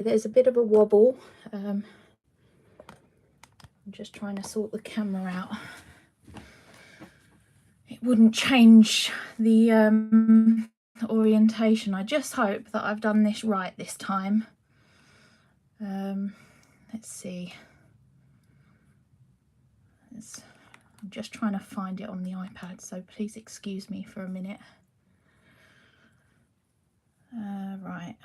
there's a bit of a wobble. I'm just trying to sort the camera out. It wouldn't change the orientation. I just hope that I've done this right this time. Let's see. I'm just trying to find it on the iPad, so please excuse me for a minute. Right.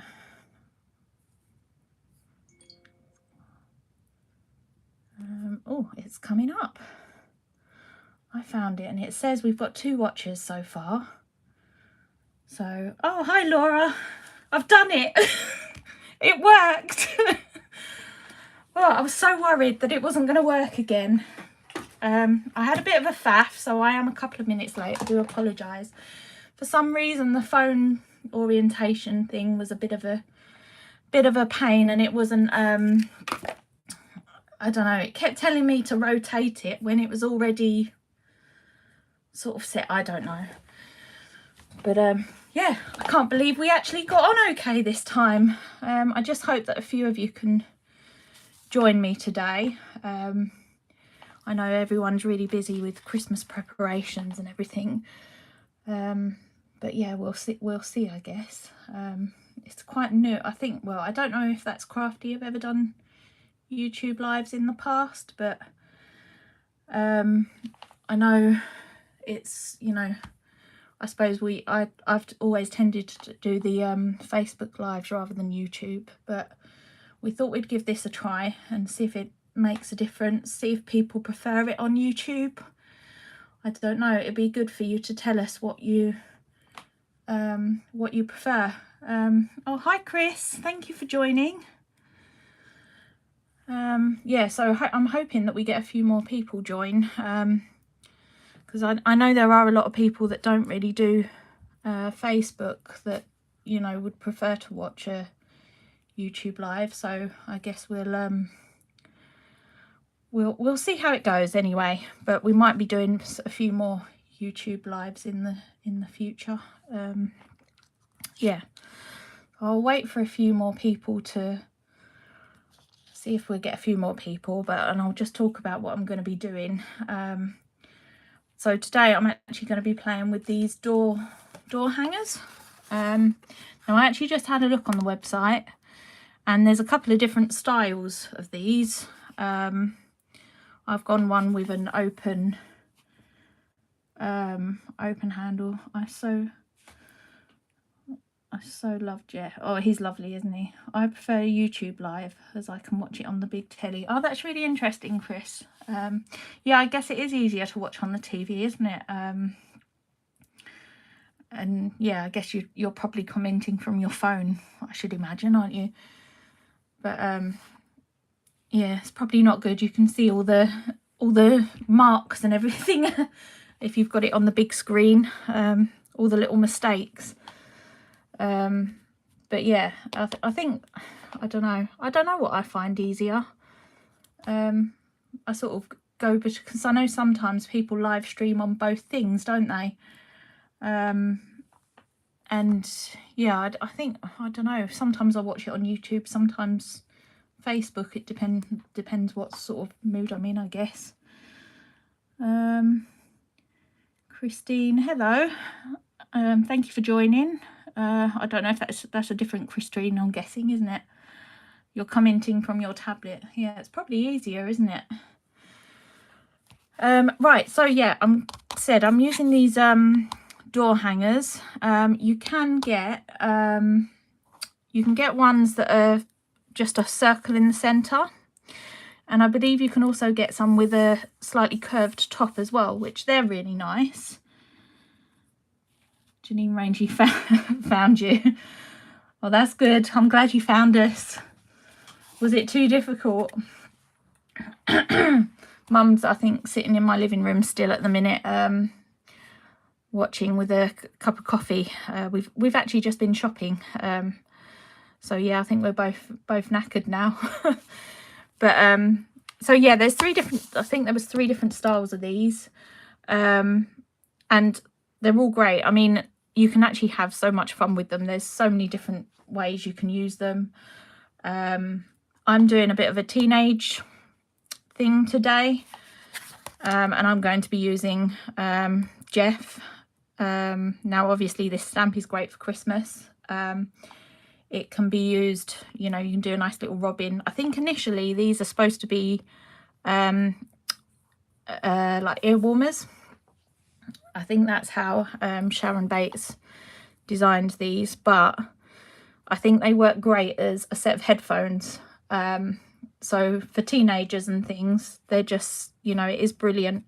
Oh, it's coming up. I found it, and it says we've got 2 watches so far. So, oh, hi Laura. I've done it. It worked. Well, I was so worried that it wasn't going to work again. I had a bit of a faff, so I am a couple of minutes late. I do apologise. For some reason, the phone orientation thing was a bit of a pain, and it wasn't. I don't know. It kept telling me to rotate it when it was already sort of set. I don't know. But yeah, I can't believe we actually got on okay this time. I just hope that a few of you can join me today. I know everyone's really busy with Christmas preparations and everything, but yeah, we'll see I guess. It's quite new, I think. Well, I don't know if that's Crafty have ever done YouTube lives in the past, but I know it's, you know, I suppose I've always tended to do the Facebook lives rather than YouTube, but we thought we'd give this a try and see if it makes a difference, see if people prefer it on YouTube. I don't know, it'd be good for you to tell us what you prefer. Oh, hi Chris, thank you for joining. Yeah, so I'm hoping that we get a few more people join, because I know there are a lot of people that don't really do Facebook, that, you know, would prefer to watch a YouTube live. So I guess we'll see how it goes anyway, but we might be doing a few more YouTube lives in the future. Yeah, I'll wait for a few more people to see if we get a few more people, and I'll just talk about what I'm going to be doing. So today I'm actually going to be playing with these door hangers. Now I actually just had a look on the website, and there's a couple of different styles of these. I've gone one with an open handle. I so love Geoff. Oh, he's lovely, isn't he? I prefer YouTube live, as I can watch it on the big telly. Oh, that's really interesting, Chris. Yeah, I guess it is easier to watch on the TV, isn't it? And yeah, I guess you're probably commenting from your phone, I should imagine, aren't you? But yeah, it's probably not good. You can see all the marks and everything if you've got it on the big screen, all the little mistakes. But yeah, I think, I don't know what I find easier. I sort of go, because I know sometimes people live stream on both things, don't they? And yeah, I think, I don't know, sometimes I watch it on YouTube, sometimes Facebook. It depends what sort of mood I'm in, I guess. Christine, hello. Thank you for joining. I don't know if that's a different Christine, I'm guessing, isn't it? You're commenting from your tablet. Yeah, it's probably easier, isn't it? Right, so yeah, I'm using these door hangers. You can get ones that are just a circle in the center, and I believe you can also get some with a slightly curved top as well, which they're really nice. Janine Rangy found you. Well, that's good. I'm glad you found us. Was it too difficult? Mum's, I think, sitting in my living room still at the minute, watching with a cup of coffee. We've actually just been shopping, so yeah, I think we're both knackered now. But so yeah, there's three different, I think there was 3 different styles of these, and they're all great. I mean, you can actually have so much fun with them. There's so many different ways you can use them. I'm doing a bit of a teenage thing today, and I'm going to be using Geoff. Now obviously this stamp is great for Christmas. It can be used, you know, you can do a nice little robin. I think initially these are supposed to be like ear warmers. I think that's how Sharon Bates designed these, but I think they work great as a set of headphones. So for teenagers and things, they're just, you know, it is brilliant.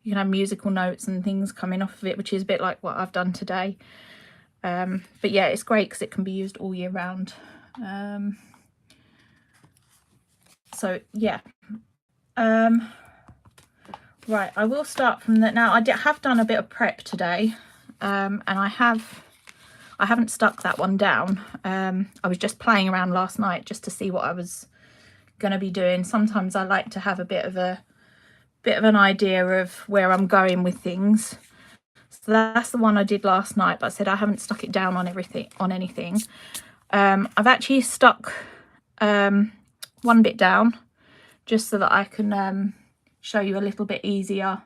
You can have musical notes and things coming off of it, which is a bit like what I've done today. But yeah, it's great because it can be used all year round. So yeah. Right, I will start from that. Now I have done a bit of prep today, and I haven't stuck that one down. I was just playing around last night just to see what I was going to be doing. Sometimes I like to have a bit of an idea of where I'm going with things. So that's the one I did last night, but I said I haven't stuck it down on anything. I've actually stuck one bit down just so that I can show you a little bit easier,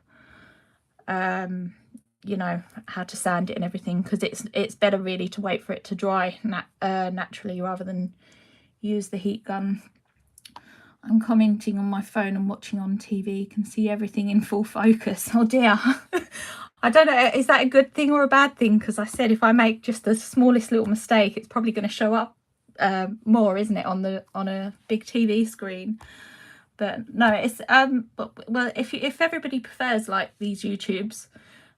you know, how to sand it and everything, because it's better really to wait for it to dry naturally rather than use the heat gun. I'm commenting on my phone and watching on TV. You can see everything in full focus. Oh dear. I don't know, is that a good thing or a bad thing? Because I said if I make just the smallest little mistake, it's probably going to show up more, isn't it, on a big TV screen? But no, it's well, if everybody prefers like these YouTubes,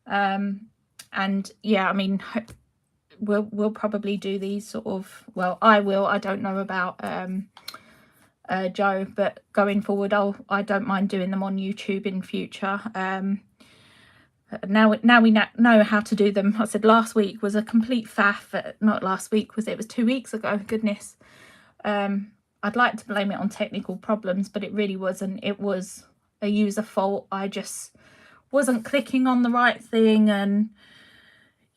and yeah, I mean, we'll probably do these sort of, well, I will. I don't know about Joe, but going forward, I don't mind doing them on YouTube in future. Now we know how to do them. I said last week was a complete faff. Not last week, it was 2 weeks ago. Goodness. I'd like to blame it on technical problems, but it really wasn't. It was a user fault. I just wasn't clicking on the right thing, and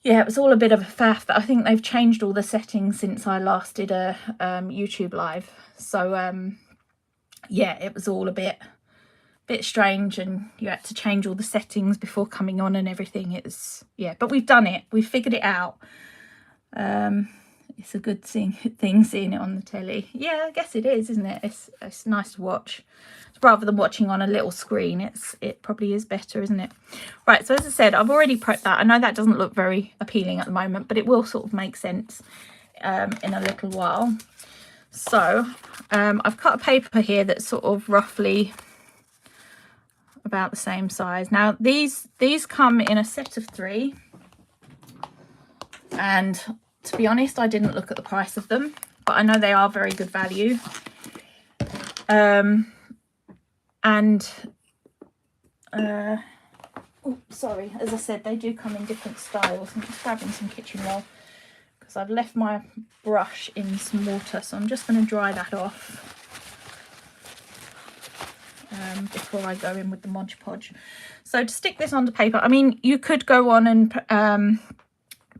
yeah, it was all a bit of a faff. But I think they've changed all the settings since I last did a YouTube live. So yeah, it was all a bit strange, and you had to change all the settings before coming on and everything. It's, yeah, but we've done it. We've figured it out. It's a good thing seeing it on the telly. Yeah, I guess it is, isn't it? It's nice to watch. Rather than watching on a little screen, it probably is better, isn't it? Right, so as I said, I've already prepped that. I know that doesn't look very appealing at the moment, but it will sort of make sense in a little while. So I've cut a paper here that's sort of roughly about the same size. Now these come in a set of 3, and to be honest, I didn't look at the price of them, but I know they are very good value. Oh, sorry, as I said, they do come in different styles. I'm just grabbing some kitchen roll because I've left my brush in some water, so I'm just going to dry that off before I go in with the Mod Podge. So to stick this onto paper, I mean, you could go on and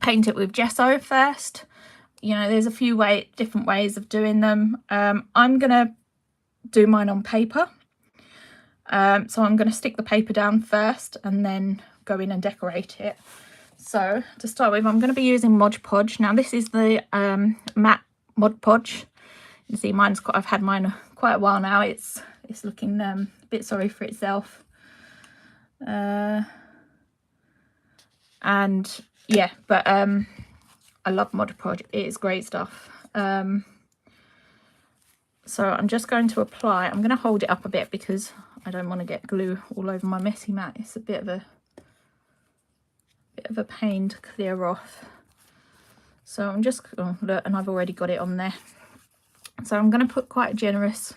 paint it with gesso first. You know, there's a few different ways of doing them. I'm gonna do mine on paper, so I'm gonna stick the paper down first and then go in and decorate it. So to start with, I'm going to be using Mod Podge. Now this is the matte Mod Podge. You can see I've had mine quite a while now. It's looking a bit sorry for itself, and yeah, but I love Mod Podge. It is great stuff. So I'm just going to apply. I'm going to hold it up a bit because I don't want to get glue all over my messy mat. It's a bit of a pain to clear off. So I'm just, oh look, and I've already got it on there. So I'm going to put quite a generous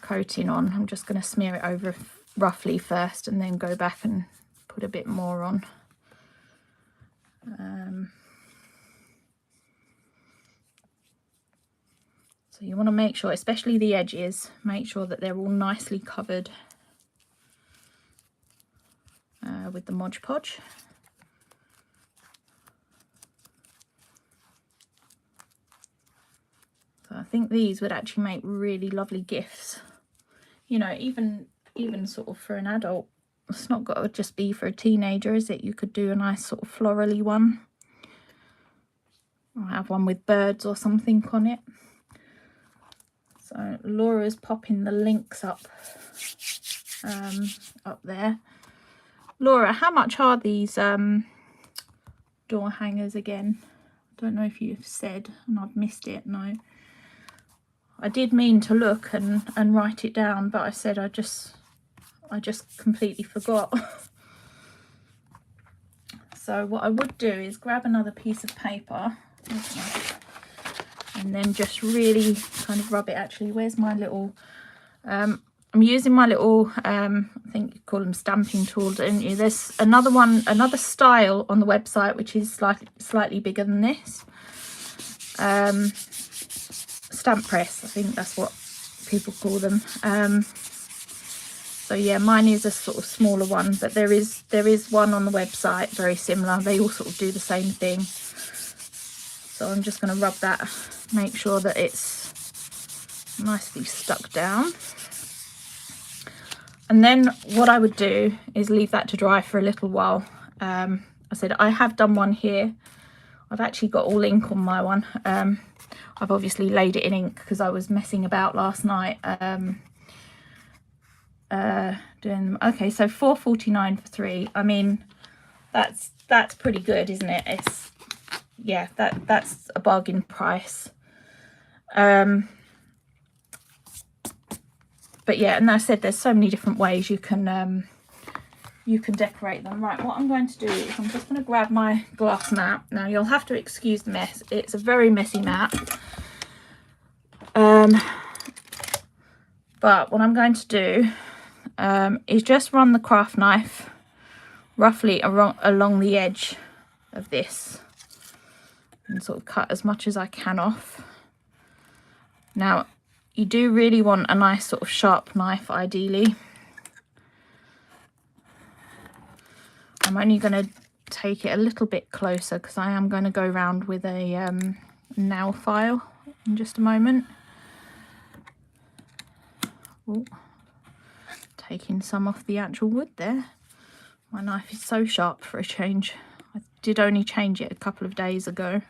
coating on. I'm just going to smear it over roughly first and then go back and put a bit more on. So you want to make sure, especially the edges, make sure that they're all nicely covered with the Mod Podge. So So I think these would actually make really lovely gifts, you know, even sort of for an adult. It's not got to just be for a teenager, is it? You could do a nice sort of florally one, or have one with birds or something on it. So Laura's popping the links up there. Laura, how much are these door hangers again? I don't know if you've said and I've missed it. No, I did mean to look and write it down, but I said I just completely forgot. So what I would do is grab another piece of paper and then just really kind of rub it. Actually, where's my little I'm using my little I think you call them stamping tools, don't you? There's another one, another style on the website which is slightly bigger than this. Stamp press, I think that's what people call them. So yeah, mine is a sort of smaller one, but there is one on the website very similar. They all sort of do the same thing. So I'm just going to rub that, make sure that it's nicely stuck down. And then what I would do is leave that to dry for a little while. I said I have done one here. I've actually got all ink on my one. I've obviously laid it in ink because I was messing about last night. Doing, okay, so £4.49 for 3. I mean, that's pretty good, isn't it? It's, yeah, that's a bargain price. But yeah, and I said there's so many different ways you can decorate them. Right, what I'm going to do is I'm just going to grab my glass mat. Now you'll have to excuse the mess. It's a very messy mat. But what I'm going to do is just run the craft knife roughly along the edge of this and sort of cut as much as I can off. Now you do really want a nice sort of sharp knife ideally. I'm only going to take it a little bit closer because I am going to go around with a nail file in just a moment. Ooh. Taking some off the actual wood there. My knife is so sharp for a change. I did only change it a couple of days ago.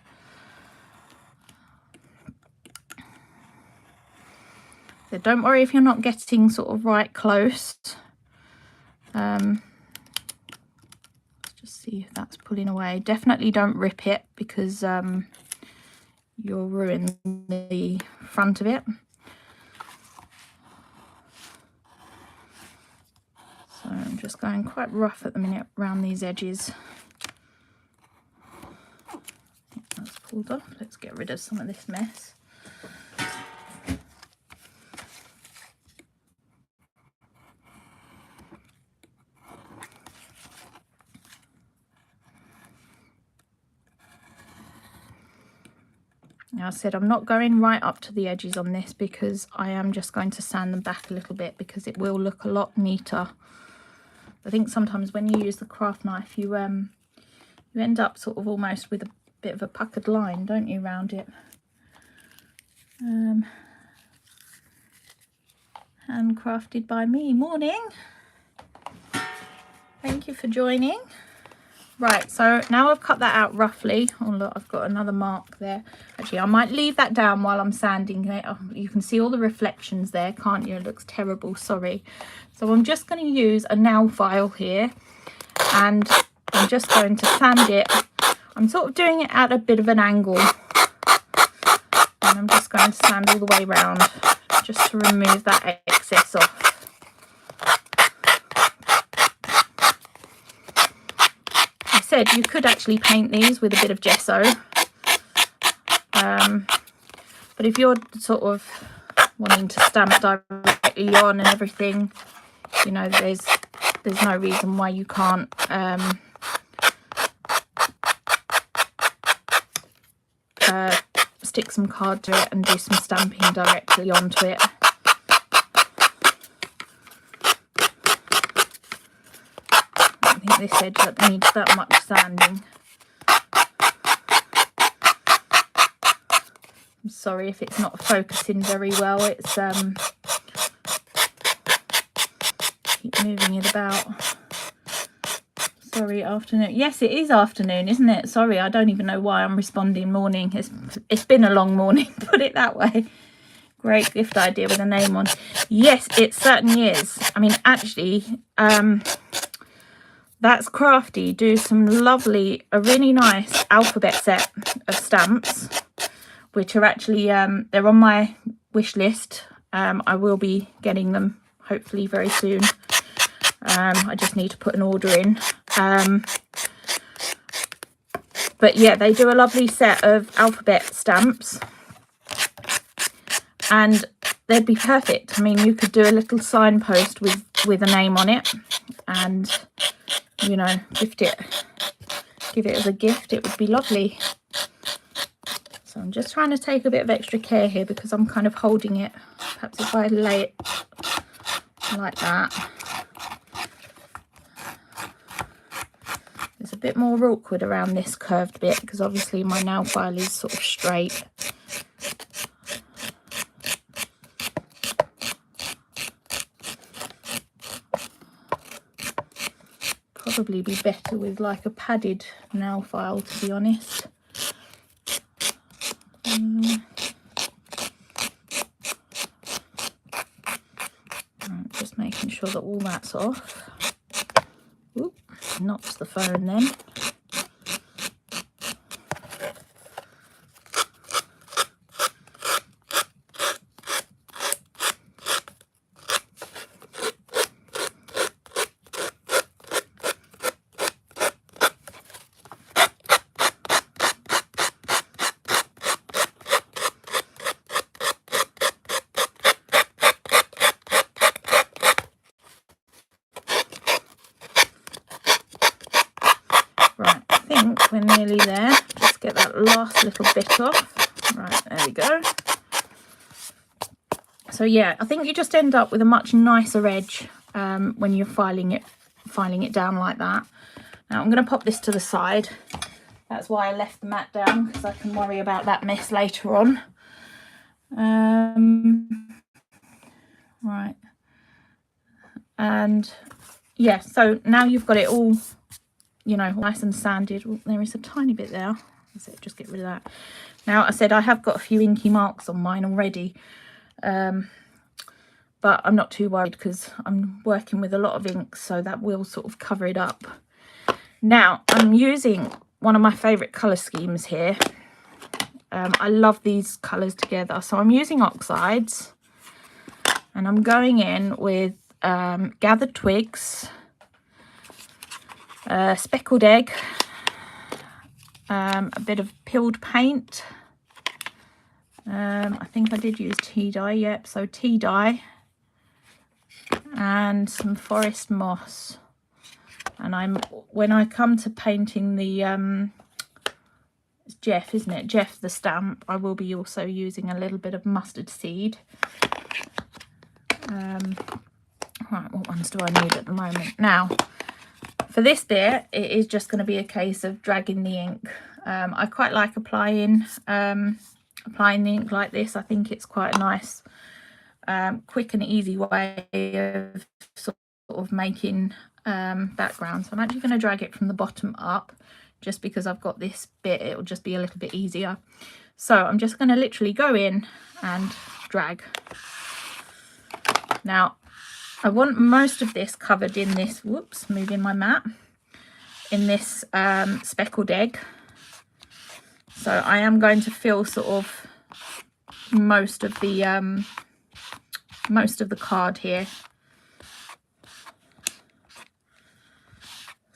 So don't worry if you're not getting sort of right close. Let's just see if that's pulling away. Definitely don't rip it because you'll ruin the front of it. So I'm just going quite rough at the minute around these edges. That's pulled off. Let's get rid of some of this mess. Now I said I'm not going right up to the edges on this because I am just going to sand them back a little bit because it will look a lot neater. I think sometimes when you use the craft knife you end up sort of almost with a bit of a puckered line, don't you, around it. Handcrafted by me. Morning. Thank you for joining. Right, so now I've cut that out roughly. Oh look, I've got another mark there. Actually, I might leave that down while I'm sanding it. Oh, you can see all the reflections there, can't you? It looks terrible, sorry. So I'm just going to use a nail file here and I'm just going to sand it. I'm sort of doing it at a bit of an angle. And I'm just going to sand all the way around just to remove that excess off. Said you could actually paint these with a bit of gesso, but if you're sort of wanting to stamp directly on and everything, you know, there's no reason why you can't stick some card to it and do some stamping directly onto it. I think this edge needs that much sanding. I'm sorry if it's not focusing very well. It's keep moving it about. Sorry, afternoon. Yes, it is afternoon, isn't it? Sorry, I don't even know why I'm responding morning. It's been a long morning, put it that way. Great gift idea with a name on. Yes, it certainly is. I mean, actually, that's Crafty. Do some lovely, a really nice alphabet set of stamps, which are actually, they're on my wish list. I will be getting them hopefully very soon. I just need to put an order in. But yeah, they do a lovely set of alphabet stamps. And they'd be perfect. I mean, you could do a little signpost with a name on it, and, you know, give it as a gift. It would be lovely. So I'm just trying to take a bit of extra care here because I'm kind of holding it. Perhaps if I lay it like that. It's a bit more awkward around this curved bit because obviously my nail file is sort of straight. Probably be better with like a padded nail file, to be honest. Just making sure that all that's off. Oop, knocked the phone then. We're nearly there. Just get that last little bit off. Right, there we go. So yeah, I think you just end up with a much nicer edge when you're filing it down like that. Now I'm going to pop this to the side. That's why I left the mat down, because I can worry about that mess later on. Right. And yeah, so now you've got it all, you know, nice and sanded. Oh, there is a tiny bit there. So just get rid of that. Now, I said I have got a few inky marks on mine already, but I'm not too worried because I'm working with a lot of ink, so that will sort of cover it up. Now, I'm using one of my favourite colour schemes here. I love these colours together. So I'm using oxides, and I'm going in with gathered twigs, speckled egg, a bit of peeled paint. I think I did use tea dye, yep, so tea dye, and some forest moss. And when I come to painting the it's Geoff, isn't it? Geoff the stamp, I will be also using a little bit of mustard seed. Right, what ones do I need at the moment? Now, for this bit, it is just going to be a case of dragging the ink. I quite like applying the ink like this. I think it's quite a nice, quick and easy way of sort of making background. So I'm actually going to drag it from the bottom up, just because I've got this bit, it will just be a little bit easier. So I'm just going to literally go in and drag. Now, I want most of this covered in this, whoops, moving my mat, in this speckled egg. So I am going to fill sort of most of the card here.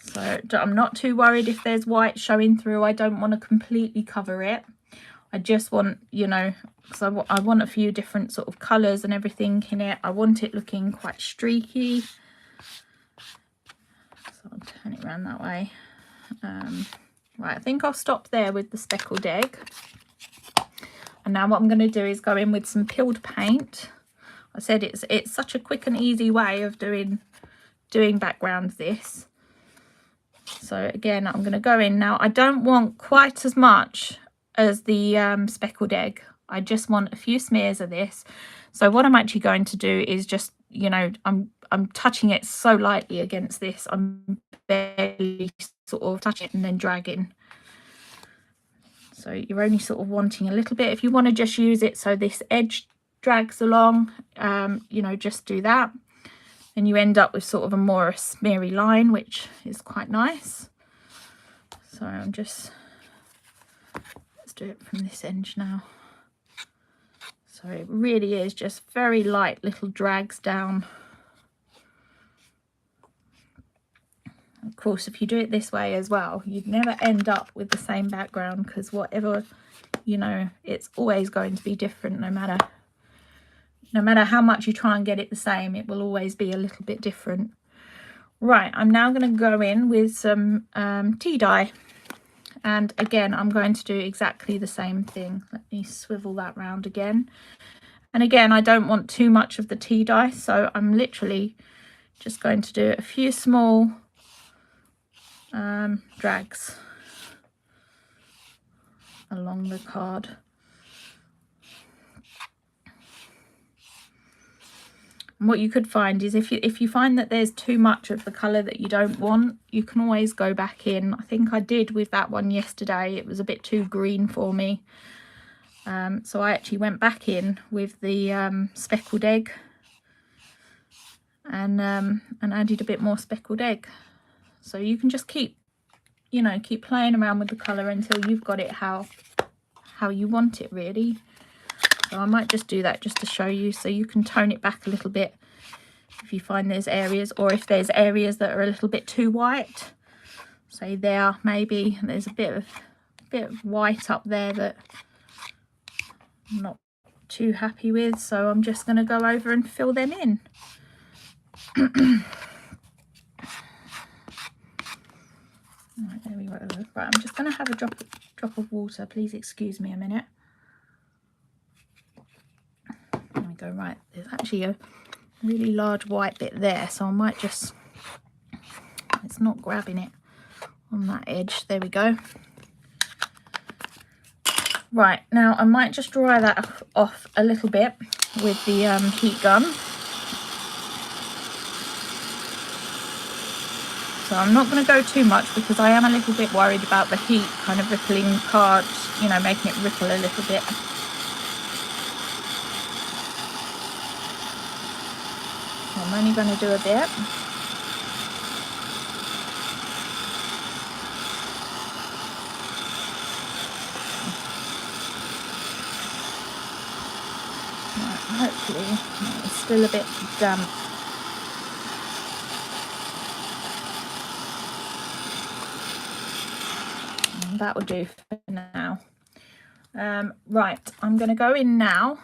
So I'm not too worried if there's white showing through. I don't want to completely cover it. I just want, you know, because I want a few different sort of colours and everything in it. I want it looking quite streaky. So I'll turn it around that way. Right, I think I'll stop there with the speckled egg. And now what I'm going to do is go in with some peeled paint. I said it's such a quick and easy way of doing backgrounds, this. So again, I'm going to go in now. I don't want quite as much as the speckled egg. I just want a few smears of this. So what I'm actually going to do is just, you know, I'm touching it so lightly against this. I'm barely sort of touching it and then dragging. So you're only sort of wanting a little bit. If you want to just use it so this edge drags along, you know, just do that. And you end up with sort of a more smeary line, which is quite nice. So I'm just, let's do it from this edge now. So it really is just very light little drags down. Of course, if you do it this way as well, you'd never end up with the same background, because whatever, you know, it's always going to be different. No matter how much you try and get it the same, it will always be a little bit different. Right, I'm now going to go in with some tea dye, and again I'm going to do exactly the same thing. Let me swivel that round again. And again, I don't want too much of the tea dye, so I'm literally just going to do a few small drags along the card. And what you could find is if you find that there's too much of the colour that you don't want, you can always go back in. I think I did with that one yesterday. It was a bit too green for me. So I actually went back in with the speckled egg and added a bit more speckled egg. So you can just keep, you know, keep playing around with the colour until you've got it how you want it, really. So I might just do that just to show you, so you can tone it back a little bit if you find there's areas, or if there's areas that are a little bit too white. Say there, maybe there's a bit of white up there that I'm not too happy with, so I'm just going to go over and fill them in. Right, there we go. Right, I'm just going to have a drop of water. Please excuse me a minute. There we go. Right, there's actually a really large white bit there, so I might just, it's not grabbing it on that edge. There we go. Right, now I might just dry that off a little bit with the heat gun. So I'm not going to go too much, because I am a little bit worried about the heat kind of rippling cards, you know, making it ripple a little bit. So I'm only going to do a bit. Right, hopefully it's still a bit damp. That will do for now. Right, I'm going to go in now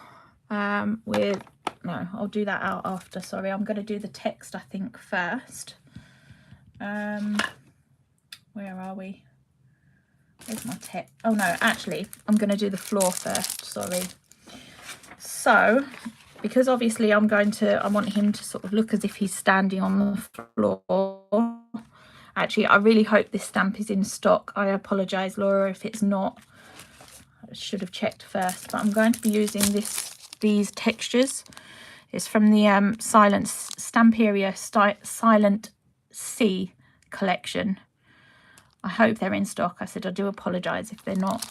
with, no, I'll do that out after, sorry. I'm going to do the text, I think, first. Where are we? Where's my text? Oh no, actually I'm going to do the floor first, sorry. So because obviously I want him to sort of look as if he's standing on the floor. Actually, I really hope this stamp is in stock. I apologise, Laura, if it's not. I should have checked first. But I'm going to be using these textures. It's from the Silent Stamperia Silent Sea collection. I hope they're in stock. I said I do apologise if they're not.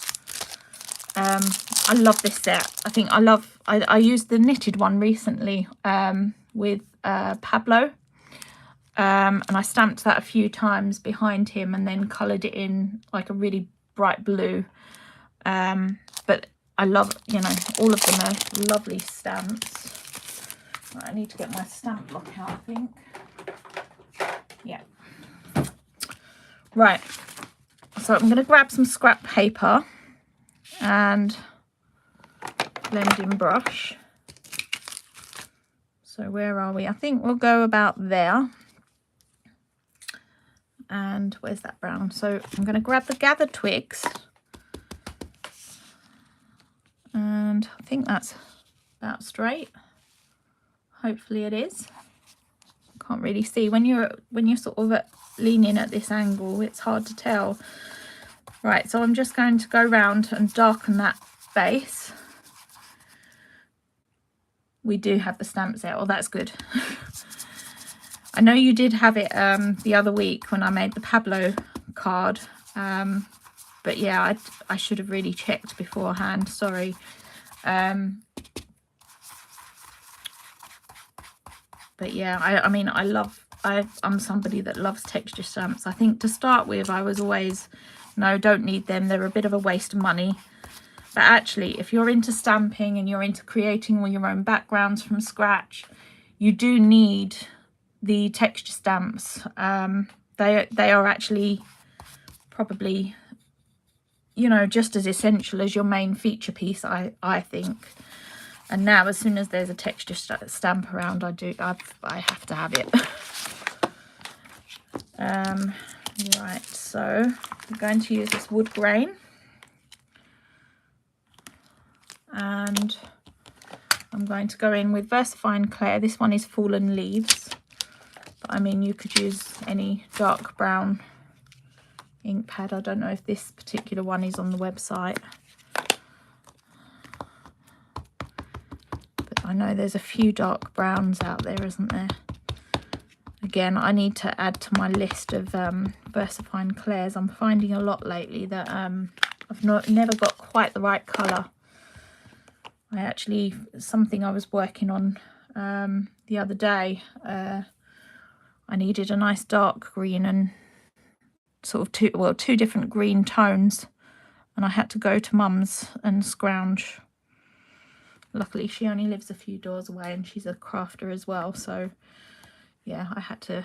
I love this set. I used the knitted one recently with Pablo. And I stamped that a few times behind him and then coloured it in like a really bright blue. But I love, you know, all of them are lovely stamps. Right, I need to get my stamp block out, I think. Yeah. Right. So I'm going to grab some scrap paper and blending brush. So where are we? I think we'll go about there. And where's that brown? So I'm going to grab the gathered twigs, and I think that's about straight. Hopefully it is. Can't really see when you're sort of leaning at this angle, it's hard to tell. Right, so I'm just going to go round and darken that base. we do have the stamp set. Oh, that's good. I know you did have it the other week when I made the Pablo card, but yeah, I should have really checked beforehand, sorry. But yeah, I mean, I'm somebody that loves texture stamps. I think to start with, I was always, no, don't need them. They're a bit of a waste of money. But actually, if you're into stamping and you're into creating all your own backgrounds from scratch, you do need the texture stamps. They are actually probably, you know, just as essential as your main feature piece, I think. And now, as soon as there's a texture stamp around, I have to have it. Right, so I'm going to use this wood grain, and I'm going to go in with VersaFine Clair. This one is Fallen Leaves, but I mean, you could use any dark brown ink pad. I don't know if this particular one is on the website. I know there's a few dark browns out there, isn't there? Again, I need to add to my list of VersaFine Clairs. I'm finding a lot lately that I've never got quite the right colour. Something I was working on the other day, I needed a nice dark green and sort of two different green tones, and I had to go to Mum's and scrounge. Luckily, she only lives a few doors away and she's a crafter as well. So, yeah, I had to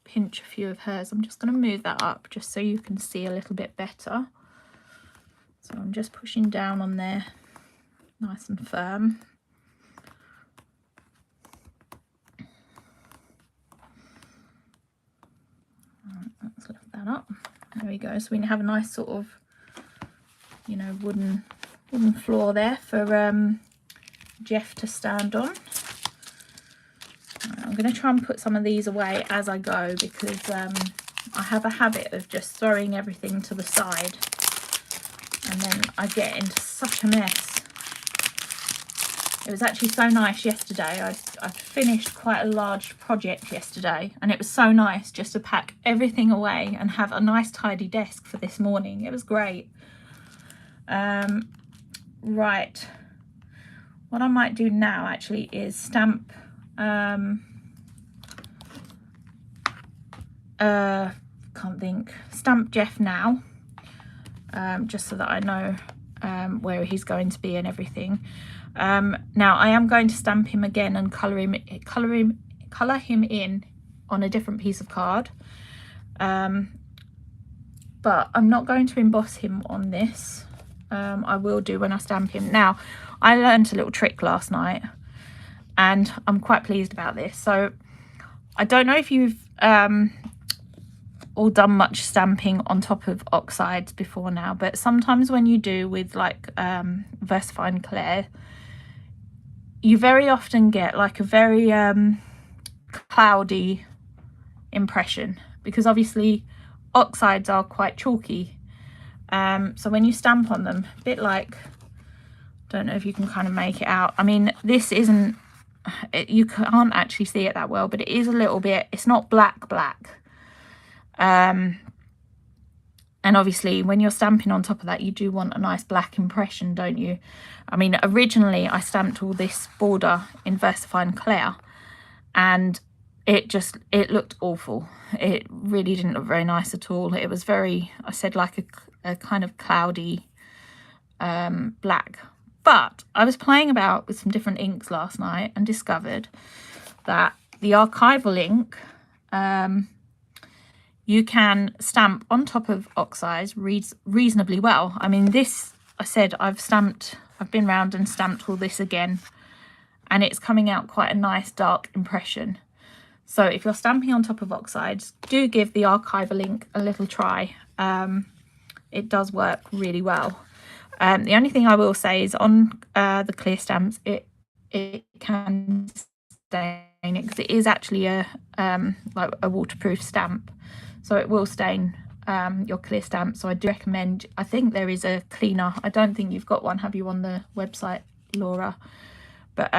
pinch a few of hers. I'm just going to move that up just so you can see a little bit better. So I'm just pushing down on there nice and firm. Let's lift that up. There we go. So we have a nice sort of, you know, wooden floor there for Geoff to stand on. I'm going to try and put some of these away as I go, because I have a habit of just throwing everything to the side and then I get into such a mess. It was actually so nice yesterday. I finished quite a large project yesterday, and it was so nice just to pack everything away and have a nice tidy desk for this morning. It was great. Right. What I might do now actually is stamp stamp Geoff now, just so that I know where he's going to be and everything. Now I am going to stamp him again and colour him in on a different piece of card, but I'm not going to emboss him on this. I will do when I stamp him. Now, I learned a little trick last night and I'm quite pleased about this. So I don't know if you've all done much stamping on top of oxides before now, but sometimes when you do with like VersaFine Clair, you very often get like a very cloudy impression, because obviously oxides are quite chalky. So when you stamp on them, a bit like, don't know if you can kind of make it out. I mean, this isn't, you can't actually see it that well, but it is a little bit, it's not black. And obviously when you're stamping on top of that, you do want a nice black impression, don't you? I mean, originally I stamped all this border in VersaFine Clair and it looked awful. It really didn't look very nice at all. It was very, I said, like a kind of cloudy black. But I was playing about with some different inks last night and discovered that the archival ink, you can stamp on top of oxides reasonably well. I mean, this, I said, I've been round and stamped all this again, and it's coming out quite a nice dark impression. So if you're stamping on top of oxides, do give the archival ink a little try. It does work really well. The only thing I will say is on the clear stamps, it can stain it, because it is actually like a waterproof stamp, so it will stain your clear stamp. So I do recommend, I think there is a cleaner. I don't think you've got one, have you, on the website, Laura? But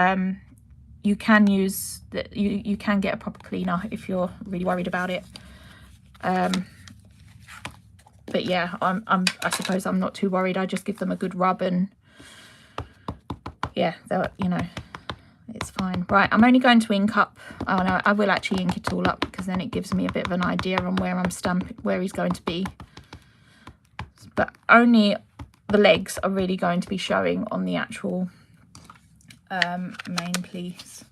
you can use that, you can get a proper cleaner if you're really worried about it. But yeah, I suppose I'm not too worried. I just give them a good rub and yeah, you know, it's fine. Right, I'm only going to ink up. Oh no, I will actually ink it all up because then it gives me a bit of an idea on where I'm stamping, where he's going to be. But only the legs are really going to be showing on the actual main piece.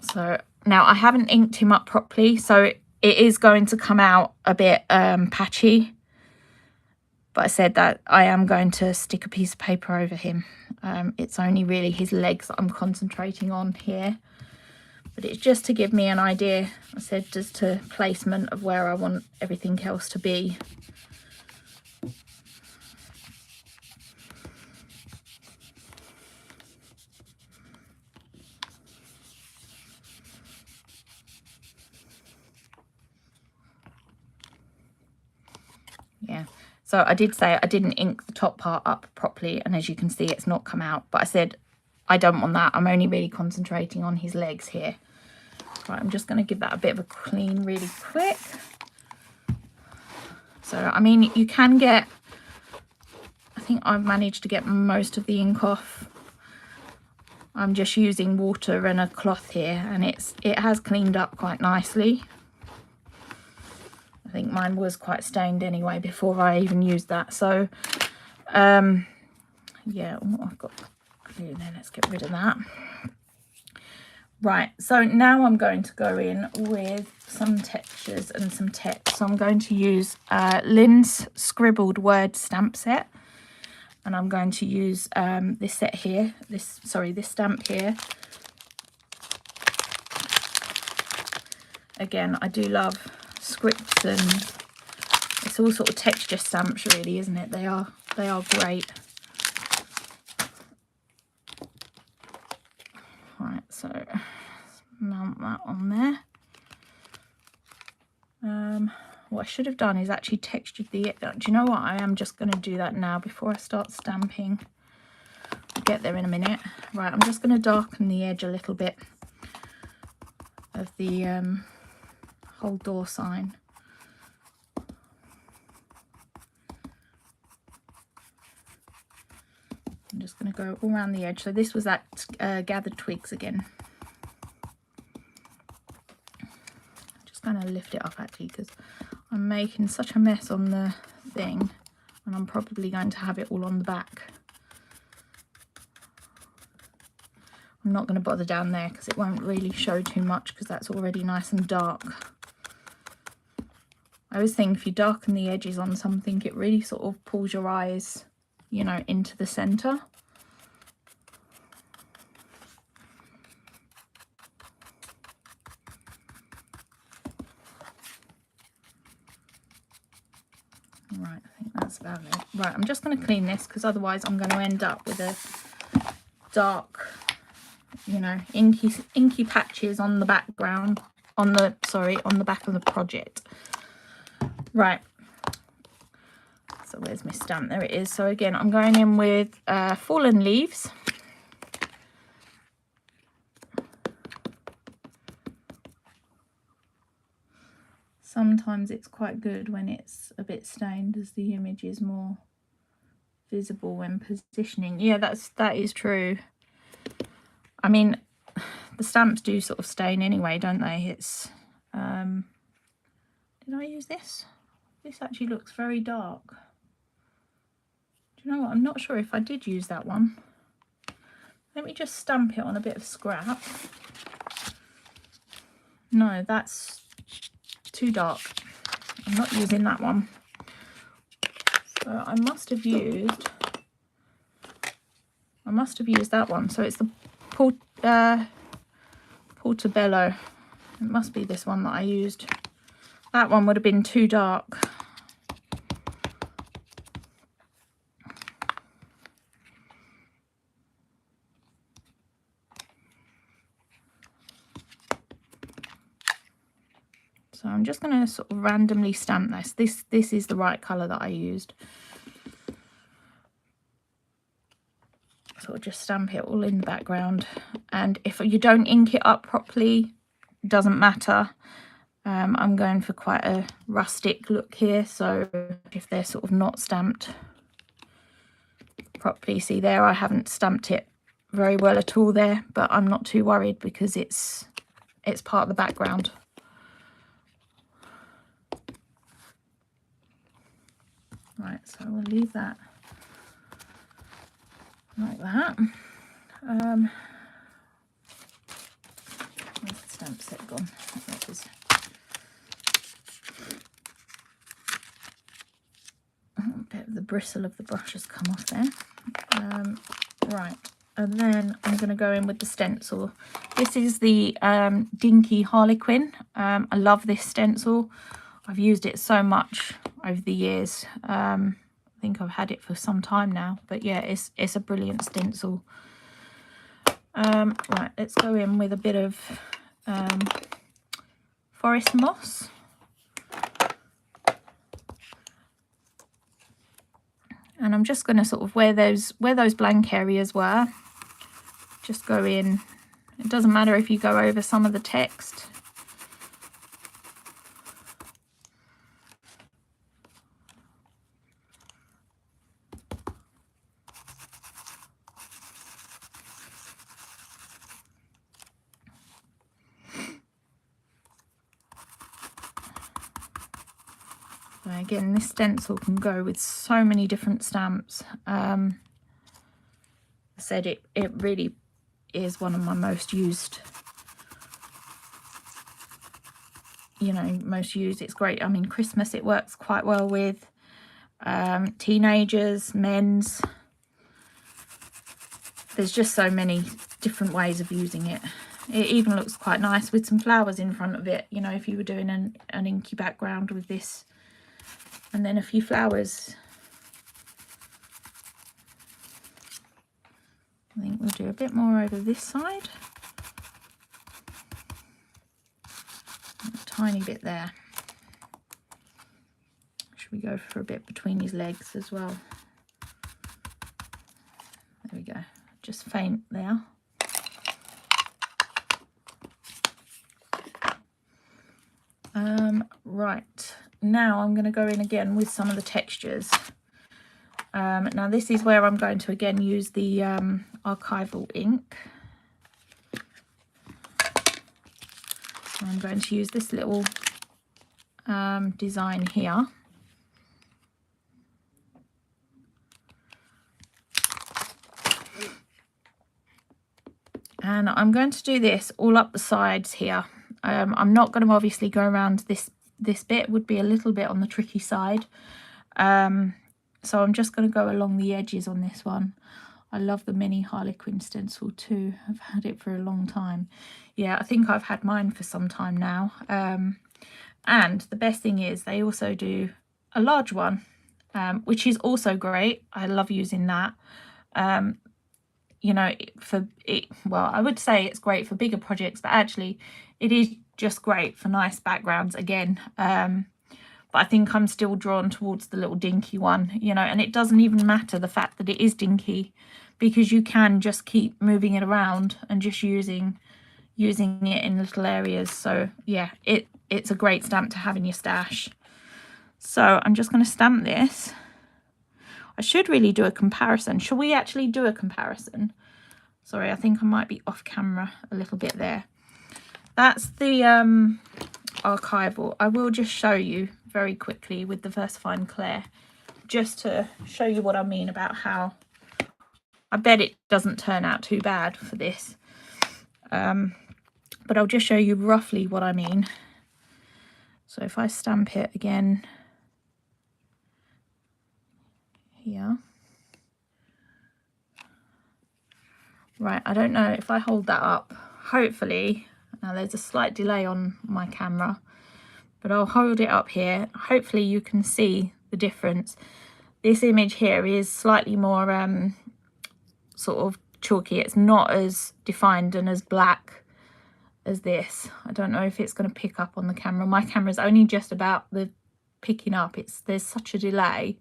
So now I haven't inked him up properly, so it is going to come out a bit patchy. But I said that I am going to stick a piece of paper over him. It's only really his legs that I'm concentrating on here. But it's just to give me an idea, I said, just to placement of where I want everything else to be. Yeah, so I did say I didn't ink the top part up properly, and as you can see it's not come out, but I said I don't want that. I'm only really concentrating on his legs here. Right, I'm just going to give that a bit of a clean really quick. So I mean, you can get, I think I've managed to get most of the ink off. I'm just using water and a cloth here, and it has cleaned up quite nicely. I think mine was quite stained anyway before I even used that. So yeah, I've got glue there. Let's get rid of that. Right, so now I'm going to go in with some textures and some text. So I'm going to use Lynn's Scribbled Word stamp set, and I'm going to use this set here, this stamp here. Again, I do love scripts, and it's all sort of texture stamps really, isn't it? They are great. Right, so mount that on there. What I should have done is actually textured the, do you know what, I am just going to do that now before I start stamping. I'll get there in a minute. Right, I'm just going to darken the edge a little bit of the whole door sign. I'm just going to go all around the edge. So this was that gathered twigs again. Just going to lift it up actually because I'm making such a mess on the thing, and I'm probably going to have it all on the back. I'm not going to bother down there because it won't really show too much because that's already nice and dark. I always think if you darken the edges on something, it really sort of pulls your eyes, you know, into the centre. Right, I think that's about it. Right, I'm just going to clean this because otherwise I'm going to end up with a dark, you know, inky patches on the background, on the back of the project. Right, so where's my stamp? There it is. So again, I'm going in with Fallen Leaves. Sometimes it's quite good when it's a bit stained, as the image is more visible when positioning. Yeah, that is true. I mean, the stamps do sort of stain anyway, don't they? It's did I use this? This actually looks very dark. Do you know what? I'm not sure if I did use that one. Let me just stamp it on a bit of scrap. No, that's too dark. I'm not using that one. So I must have used that one. So it's the Portobello. It must be this one that I used. That one would have been too dark. So I'm just going to sort of randomly stamp this. This is the right colour that I used. So sort of just stamp it all in the background. And if you don't ink it up properly, doesn't matter. I'm going for quite a rustic look here, so if they're sort of not stamped properly, see there, I haven't stamped it very well at all there, but I'm not too worried because it's part of the background. Right, so we'll leave that like that. Where's the stamp set gone? That is. A bit of the bristle of the brush has come off there. Right, and then I'm going to go in with the stencil. This is the Dinky Harlequin. I love this stencil. I've used it so much over the years. I think I've had it for some time now, but yeah, it's a brilliant stencil. Right, let's go in with a bit of forest moss. And I'm just going to sort of where those blank areas were, just go in. It doesn't matter if you go over some of the text. Again, this stencil can go with so many different stamps. I said it really is one of my most used, most used. It's great. I mean, Christmas it works quite well with, teenagers, men's. There's just so many different ways of using it. It even looks quite nice with some flowers in front of it, if you were doing an inky background with this. And then a few flowers. I think we'll do a bit more over this side. And a tiny bit there. Should we go for a bit between his legs as well? There we go. Just faint there. Right. Now I'm going to go in again with some of the textures. Now this is where I'm going to again use the archival ink. So I'm going to use this little design here. And I'm going to do this all up the sides here. I'm not going to obviously go around this bit, would be a little bit on the tricky side. So I'm just going to go along the edges on this one. I love the mini Harlequin stencil too. I've had it for a long time. Yeah, I think I've had mine for some time now. And the best thing is they also do a large one, which is also great. I love using that. Well, I would say it's great for bigger projects, but actually it is just great for nice backgrounds again. But I think I'm still drawn towards the little dinky one, and it doesn't even matter the fact that it is dinky, because you can just keep moving it around and just using it in little areas. So yeah, it's a great stamp to have in your stash. So I'm just going to stamp this. I should really do a comparison. Shall we actually do a comparison? Sorry, I think I might be off camera a little bit there. That's the archival. I will just show you very quickly with the VersaFine Claire, just to show you what I mean about how I bet it doesn't turn out too bad for this. But I'll just show you roughly what I mean. So if I stamp it again here. Right, I don't know if I hold that up, hopefully, now there's a slight delay on my camera, but I'll hold it up here. Hopefully you can see the difference. This image here is slightly more sort of chalky. It's not as defined and as black as this. I don't know if it's going to pick up on the camera. My camera's only just about the picking up. There's such a delay.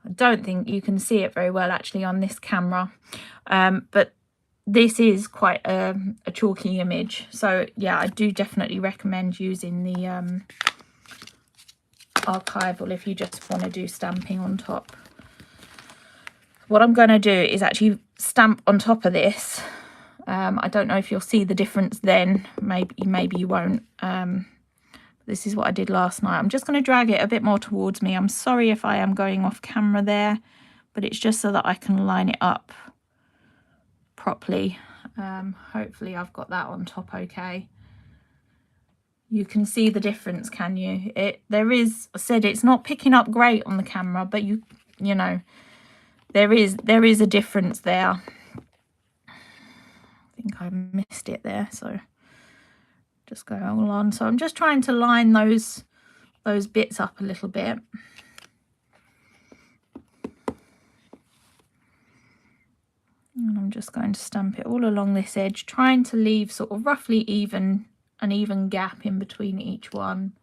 I don't think you can see it very well actually on this camera, but this is quite a chalky image. So yeah, I do definitely recommend using the archival if you just want to do stamping on top. What I'm going to do is actually stamp on top of this. I don't know if you'll see the difference then, maybe you won't. This is what I did last night. I'm just going to drag it a bit more towards me. I'm sorry if I am going off camera there, but it's just so that I can line it up properly. Hopefully I've got that on top okay. You can see the difference, can you? There is, I said it's not picking up great on the camera, but you know, there is a difference there. I think I missed it there, so just go all on. So I'm just trying to line those bits up a little bit. And I'm just going to stamp it all along this edge, trying to leave sort of roughly an even gap in between each one.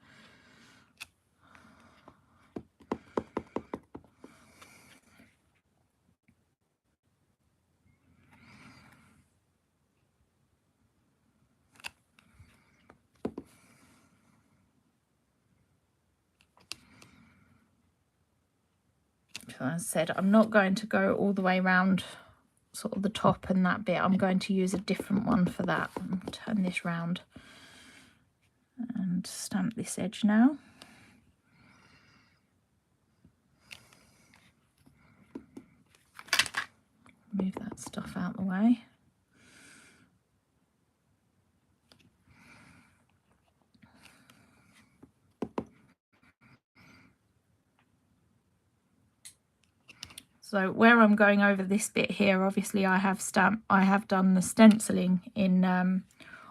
So as I said, I'm not going to go all the way around sort of the top and that bit. I'm going to use a different one for that. I'll turn this round and stamp this edge now. Move that stuff out the way. So where I'm going over this bit here, obviously I have done the stenciling in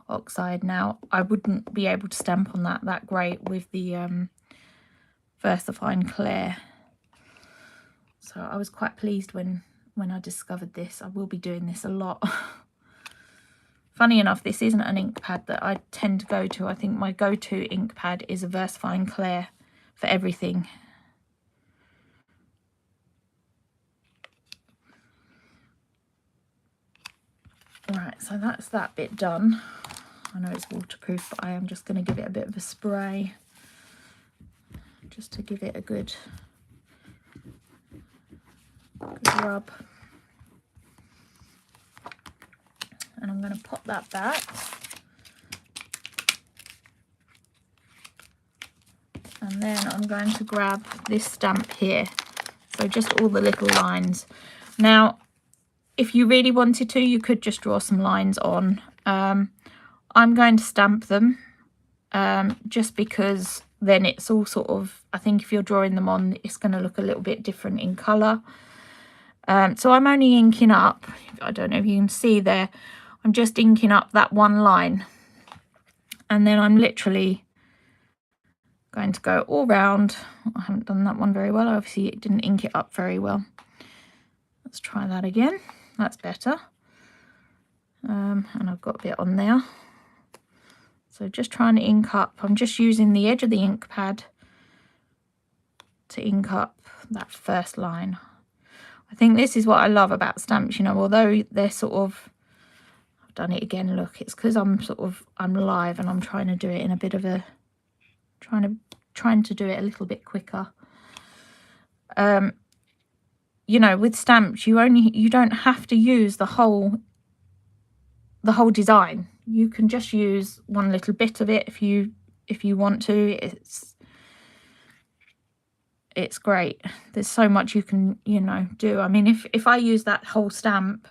oxide. Now I wouldn't be able to stamp on that great with the VersaFine Clair. So I was quite pleased when I discovered this. I will be doing this a lot. Funny enough, this isn't an ink pad that I tend to go to. I think my go-to ink pad is a VersaFine Clair for everything. Right, so that's that bit done. I know it's waterproof, but I am just going to give it a bit of a spray just to give it a good rub. And I'm going to pop that back. And then I'm going to grab this stamp here. So just all the little lines. Now, if you really wanted to, you could just draw some lines on. I'm going to stamp them just because then it's all sort of, I think if you're drawing them on, it's going to look a little bit different in colour. So I'm only inking up, I don't know if you can see there, I'm just inking up that one line. And then I'm literally going to go all round. I haven't done that one very well. Obviously, it didn't ink it up very well. Let's try that again. That's better. And I've got a bit on there. So just trying to ink up. I'm just using the edge of the ink pad to ink up that first line. I think this is what I love about stamps, you know, although they're sort of, I've done it again, look, it's because I'm live and I'm trying to do it in a bit of a, trying to do it a little bit quicker. You know, with stamps, you don't have to use the whole design. You can just use one little bit of it if you want to. It's great. There's so much you can, you know, do. I mean, if I use that whole stamp,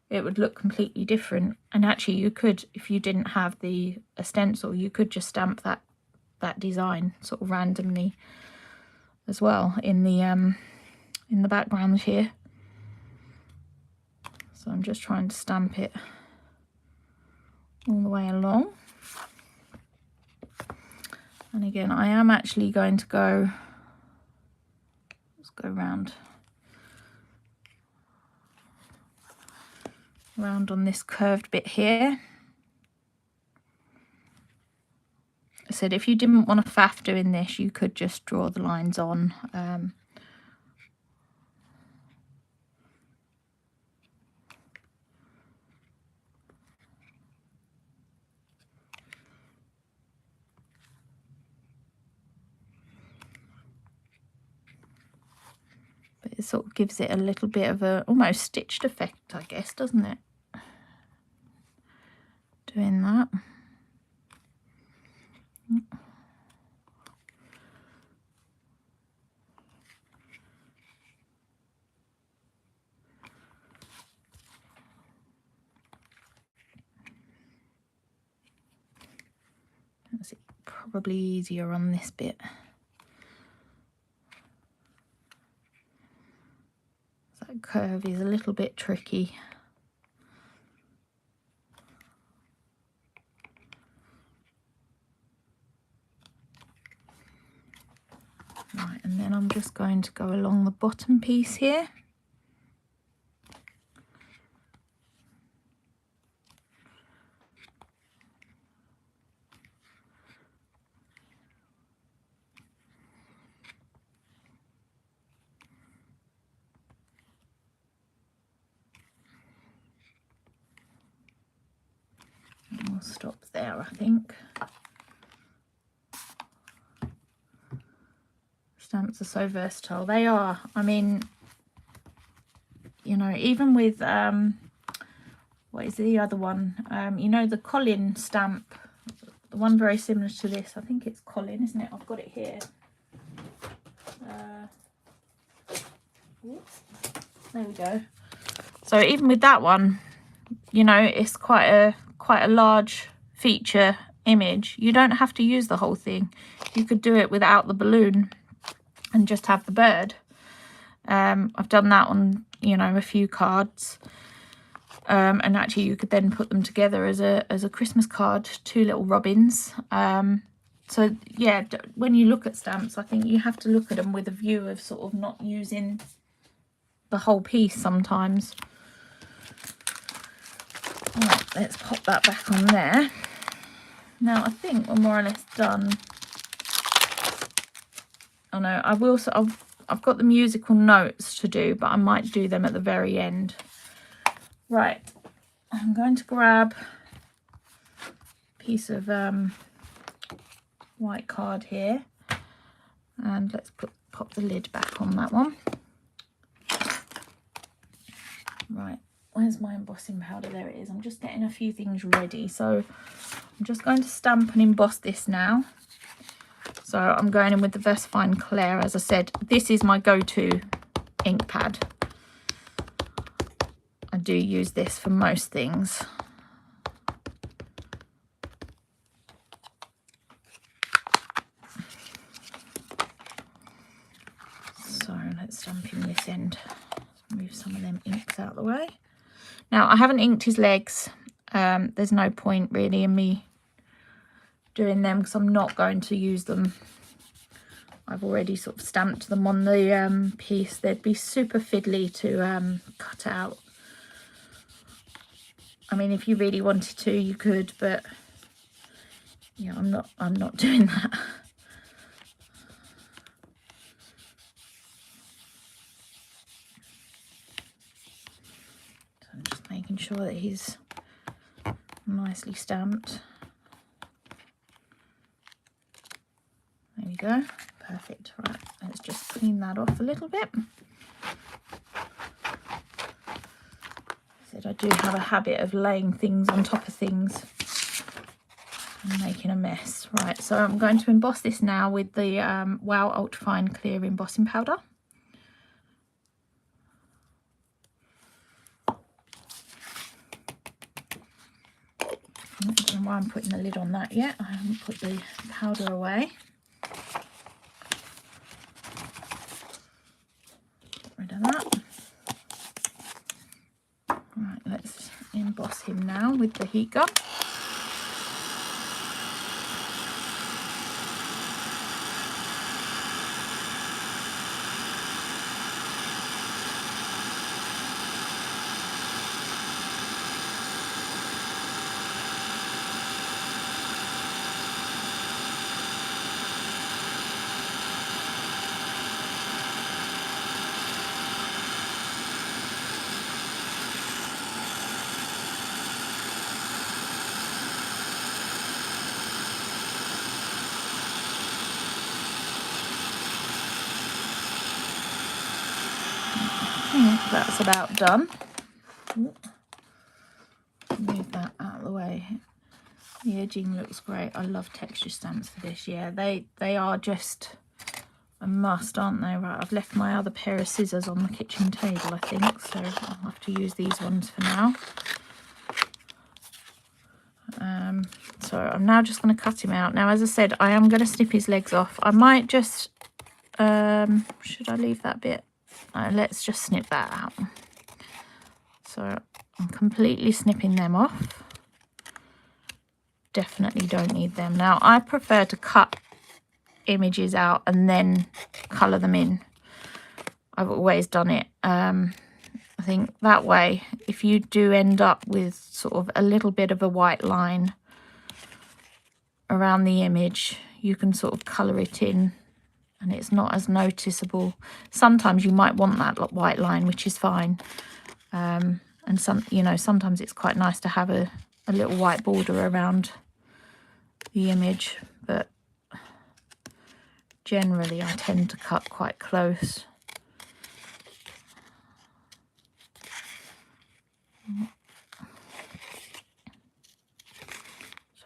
it would look completely different. And actually, you could, if you didn't have a stencil, you could just stamp that design sort of randomly as well in the background here. So I'm just trying to stamp it all the way along. And again, I am actually going to go, let's go round on this curved bit here. I said if you didn't want to faff doing this, you could just draw the lines on. It sort of gives it a little bit of a almost stitched effect, I guess, doesn't it? Doing that. That's probably easier on this bit. That curve is a little bit tricky. Right, and then I'm just going to go along the bottom piece here. And we'll stop there, I think. Stamps are so versatile. They are. I mean, you know, even with what is the other one? You know, the Colin stamp, the one very similar to this. I think it's Colin, isn't it? I've got it here. There we go. So even with that one, you know, it's quite a large feature image. You don't have to use the whole thing. You could do it without the balloon and just have the bird. I've done that on, you know, a few cards. And actually you could then put them together as a Christmas card, 2 little robins. So yeah, when you look at stamps, I think you have to look at them with a view of sort of not using the whole piece sometimes. Right, let's pop that back on there. Now I think we're more or less done. Oh no, I will. So I've got the musical notes to do, but I might do them at the very end. Right, I'm going to grab a piece of white card here, and let's pop the lid back on that one. Right, where's my embossing powder? There it is. I'm just getting a few things ready. So I'm just going to stamp and emboss this now. So I'm going in with the VersaFine Claire. As I said, this is my go-to ink pad. I do use this for most things. So let's stamp in this end. Let's move some of them inks out of the way. Now I haven't inked his legs. There's no point really in me doing them because I'm not going to use them. I've already sort of stamped them on the piece. They'd be super fiddly to cut out. I mean, if you really wanted to, you could, but yeah, I'm not doing that. So I'm just making sure that he's nicely stamped. There we go. Perfect. Right, let's just clean that off a little bit. I do have a habit of laying things on top of things and making a mess. Right, so I'm going to emboss this now with the Wow Ultrafine Clear embossing powder. I don't know why I'm putting the lid on that yet. I haven't put the powder away. Get rid of that. Right, let's emboss him now with the heat gun. that's about done. Move that out of the way. The edging looks great. I love texture stamps for this. Yeah, they are just a must, aren't they? Right, I've left my other pair of scissors on the kitchen table, I think, so I'll have to use these ones for now. So I'm now just going to cut him out. Now, as I said, I am going to snip his legs off. I might just, should I leave that bit? Let's just snip that out. So I'm completely snipping them off. Definitely don't need them. Now, I prefer to cut images out and then colour them in. I've always done it. I think that way, if you do end up with sort of a little bit of a white line around the image, you can sort of colour it in and it's not as noticeable. Sometimes you might want that white line, which is fine. And sometimes it's quite nice to have a little white border around the image, but generally I tend to cut quite close.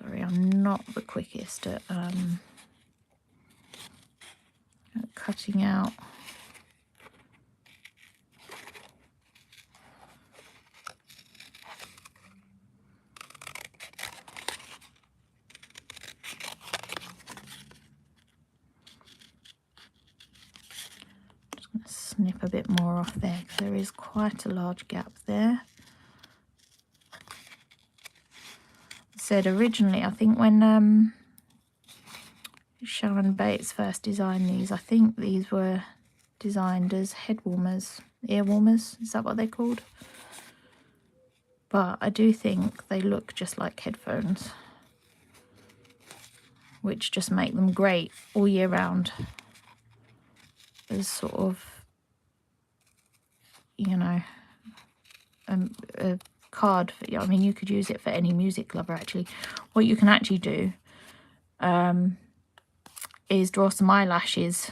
Sorry, I'm not the quickest at cutting out. Just going to snip a bit more off there because there is quite a large gap there. Said originally, I think when Sharon Bates first designed these, I think these were designed as head warmers, ear warmers, is that what they're called? But I do think they look just like headphones, which just make them great all year round as sort of, you know, a card for, I mean, you could use it for any music lover actually. What you can actually do is draw some eyelashes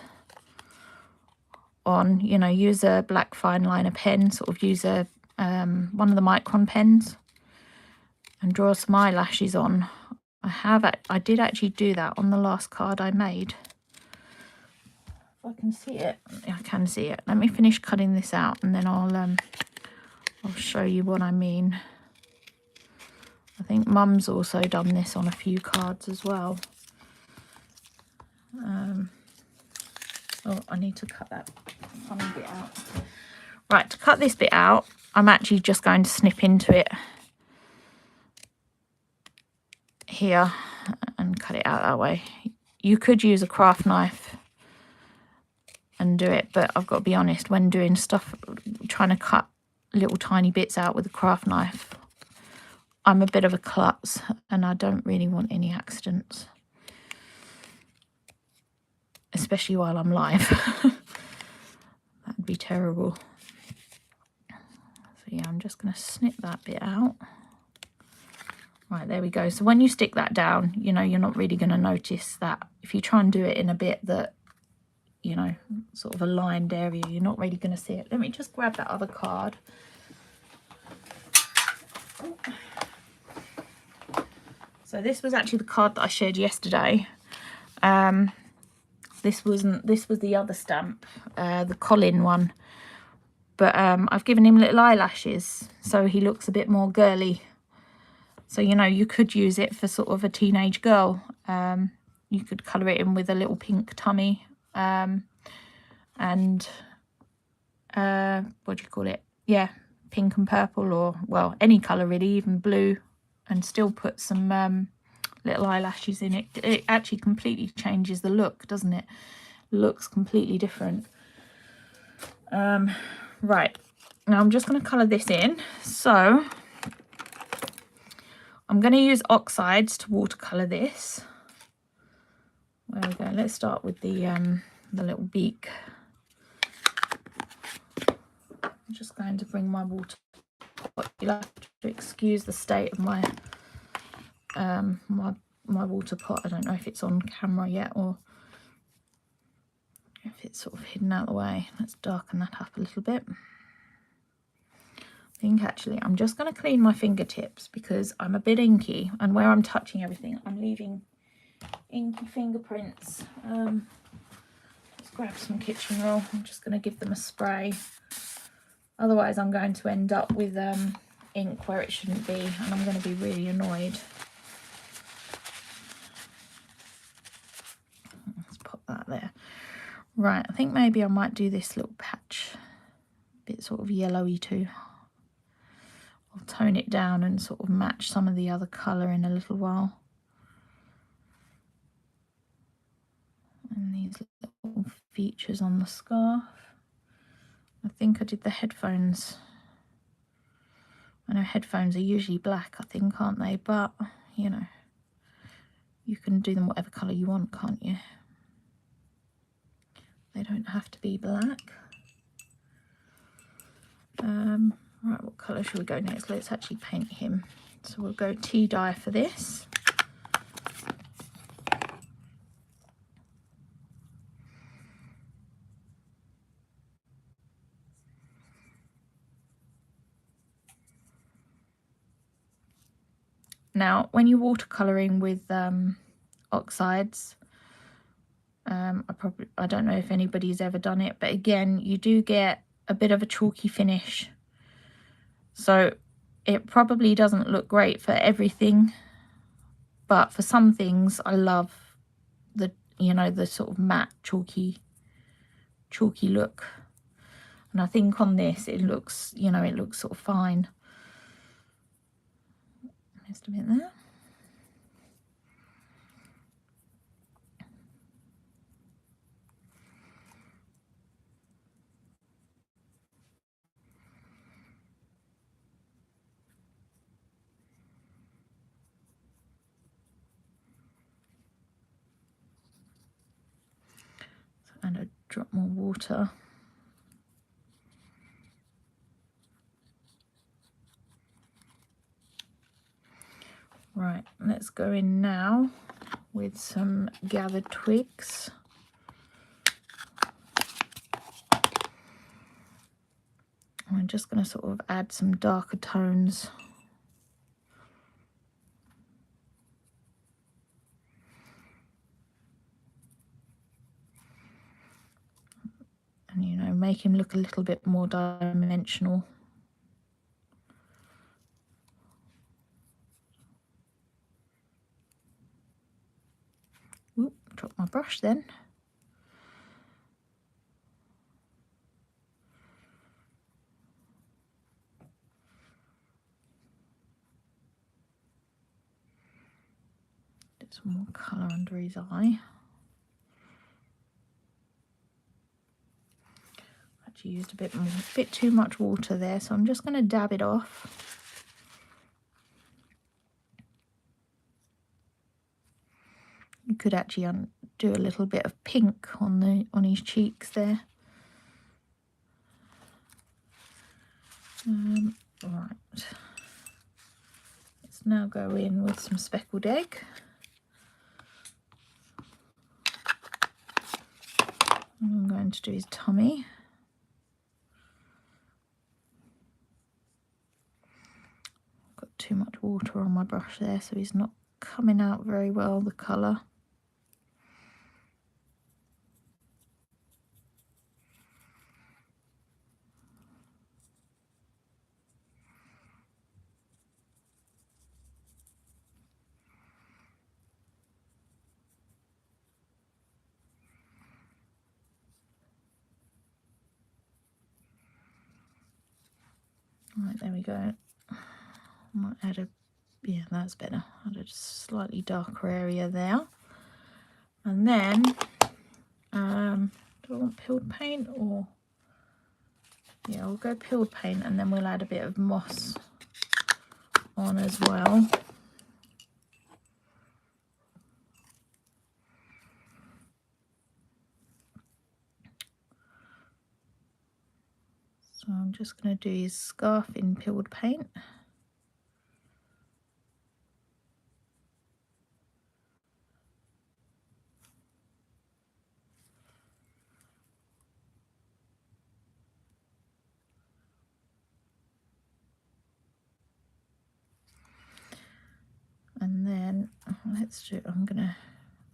on, you know, use a black fine liner pen, sort of use a one of the micron pens and draw some eyelashes on. I did actually do that on the last card I made. If I can see it. Yeah, I can see it. Let me finish cutting this out and then I'll show you what I mean. I think Mum's also done this on a few cards as well. Oh, I need to cut that funny bit out. Right, to cut this bit out, I'm actually just going to snip into it here and cut it out that way. You could use a craft knife and do it, but I've got to be honest, when doing stuff, trying to cut little tiny bits out with a craft knife, I'm a bit of a klutz and I don't really want any accidents, especially while I'm live. That'd be terrible. So yeah, I'm just going to snip that bit out. Right, there we go. So when you stick that down, you know, you're not really going to notice that. If you try and do it in a bit that, you know, sort of a lined area, you're not really going to see it. Let me just grab that other card. So this was actually the card that I shared yesterday. This was the other stamp, the Colin one. But I've given him little eyelashes, so he looks a bit more girly. So, you know, you could use it for sort of a teenage girl. You could colour it in with a little pink tummy. And what do you call it? Yeah, pink and purple, or, well, any colour really, even blue. And still put some little eyelashes in it. It actually completely changes the look, doesn't it? Looks completely different. Right, now I'm just going to colour this in. So I'm going to use oxides to watercolour this. There we go. Let's start with the little beak. I'm just going to bring my water. You'll have to excuse the state of my my water pot. I don't know if it's on camera yet or if it's sort of hidden out of the way. Let's darken that up a little bit. think actually I'm just going to clean my fingertips because I'm a bit inky, and where I'm touching everything I'm leaving inky fingerprints. Let's grab some kitchen roll. I'm just going to give them a spray, otherwise I'm going to end up with ink where it shouldn't be, and I'm going to be really annoyed. Let's pop that there. Right, I think maybe I might do this little patch, a bit sort of yellowy too. I'll tone it down and sort of match some of the other colour in a little while. And these little features on the scarf. I think I did the headphones. I know headphones are usually black, I think, aren't they? But, you know, you can do them whatever colour you want, can't you? They don't have to be black. Right, what colour should we go next? Let's actually paint him. So we'll go tea dye for this. Now, when you're watercolouring with oxides, I don't know if anybody's ever done it, but again, you do get a bit of a chalky finish. So it probably doesn't look great for everything, but for some things I love the, you know, the sort of matte chalky look. And I think on this it looks, you know, it looks sort of fine. Just a bit there. And a drop more water. Right, let's go in now with some gathered twigs. I'm just going to sort of add some darker tones. And, you know, make him look a little bit more dimensional. Oop, drop my brush then. Get some more colour under his eye. Actually used a bit too much water there, so I'm just going to dab it off. You could actually do a little bit of pink on his cheeks there. Right. Let's now go in with some speckled egg. I'm going to do his tummy. Got too much water on my brush there, so he's not coming out very well, the colour. Right, there we go. I might add a, yeah, that's better. Add a slightly darker area there. And then, do I want peeled paint or? Yeah, we'll go peeled paint, and then we'll add a bit of moss on as well. So I'm just going to do his scarf in peeled paint. let's do, I'm gonna,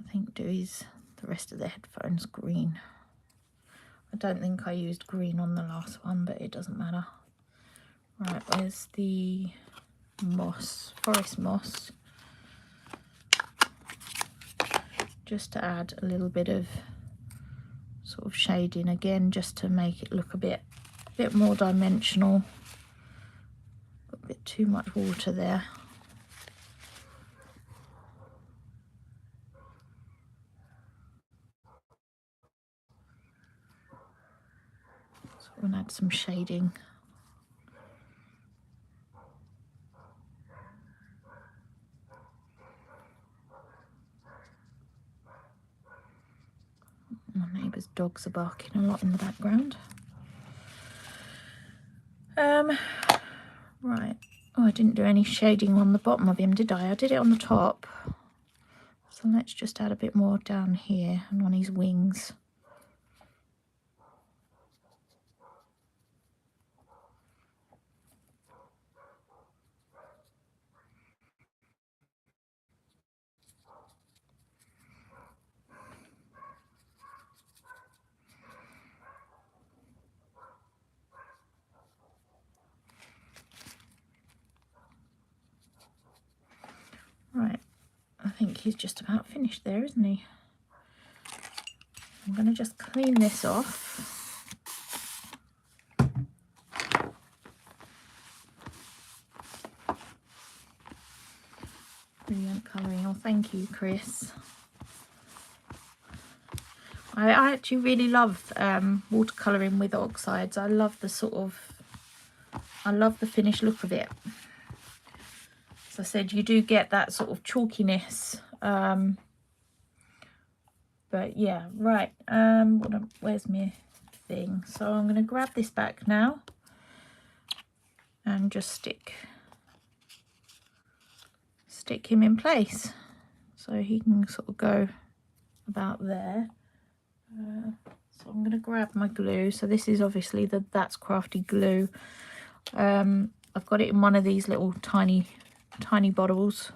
I think, do the rest of the headphones green. I don't think I used green on the last one, but it doesn't matter. Right, where's the moss, forest moss? Just to add a little bit of sort of shading again, just to make it look a bit more dimensional. Got a bit too much water there. So I'm gonna add some shading. My neighbour's dogs are barking a lot in the background. Right. Oh, I didn't do any shading on the bottom of him, did I? I did it on the top. So let's just add a bit more down here and on his wings. Right, I think he's just about finished there, isn't he? I'm going to just clean this off. Brilliant colouring. Oh, thank you, Chris. I actually really love watercolouring with oxides. I love the finished look of it. As I said, you do get that sort of chalkiness. But yeah, right. Where's my thing? So I'm going to grab this back now and just stick him in place, so he can sort of go about there. So I'm going to grab my glue. So this is obviously that's Crafty glue. I've got it in one of these little tiny bottles.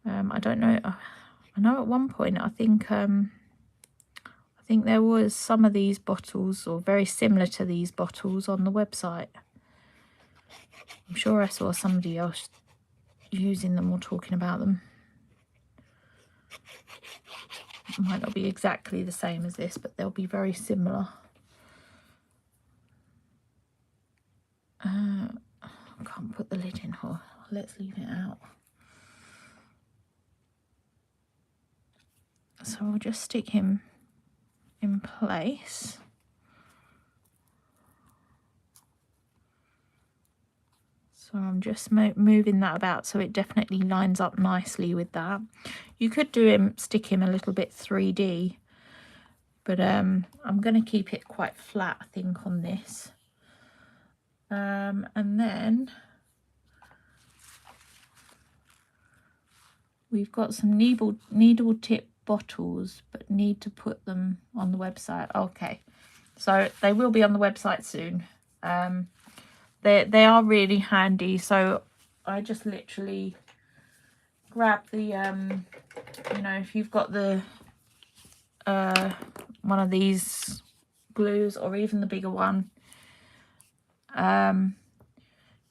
I don't know. I know at one point I think there was some of these bottles, or very similar to these bottles, on the website. I'm sure I saw somebody else using them or talking about them. It might not be exactly the same as this, but they'll be very similar. I can't put the lid in. Oh, let's leave it out. So I'll just stick him in place. So I'm just moving that about so it definitely lines up nicely with that. You could stick him a little bit 3D, but I'm going to keep it quite flat, I think, on this. And then we've got some needle tip bottles, but need to put them on the website. Okay, so they will be on the website soon. They are really handy, so I just literally grab the you know, if you've got the one of these glues, or even the bigger one,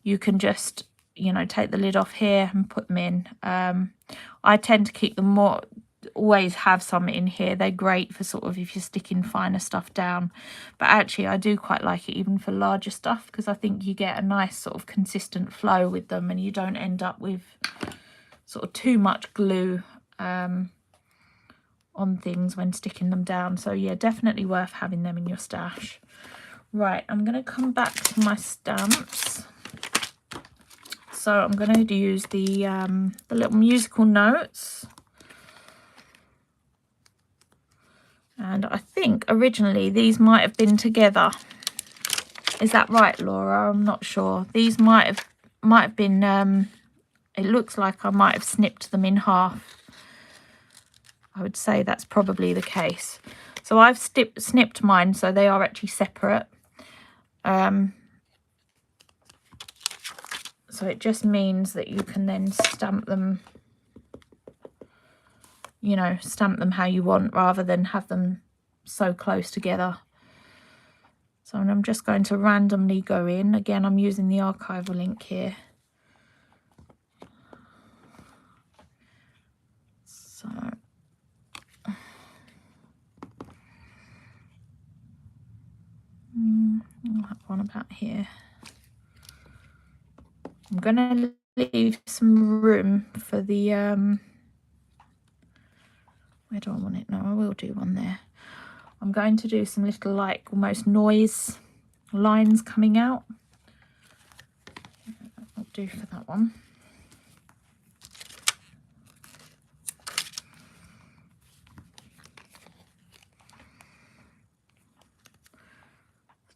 you can just, you know, take the lid off here and put them in. I tend to keep them always have some in here. They're great for sort of if you're sticking finer stuff down, but actually I do quite like it even for larger stuff, because I think you get a nice sort of consistent flow with them, and you don't end up with sort of too much glue on things when sticking them down. So yeah, definitely worth having them in your stash. Right, I'm going to come back to my stamps. So I'm going to use the little musical notes. And I think originally these might have been together. Is that right, Laura? I'm not sure. These might have been, it looks like I might have snipped them in half. I would say that's probably the case. So I've snipped mine, so they are actually separate. So it just means that you can then stamp them you know, stamp them how you want rather than have them so close together. So I'm just going to randomly go in. Again, I'm using the archival link here. So I'll have one about here. I'm going to leave some room for the, where do I want it? No, I will do one there. I'm going to do some little like almost noise lines coming out. I'll do for that one.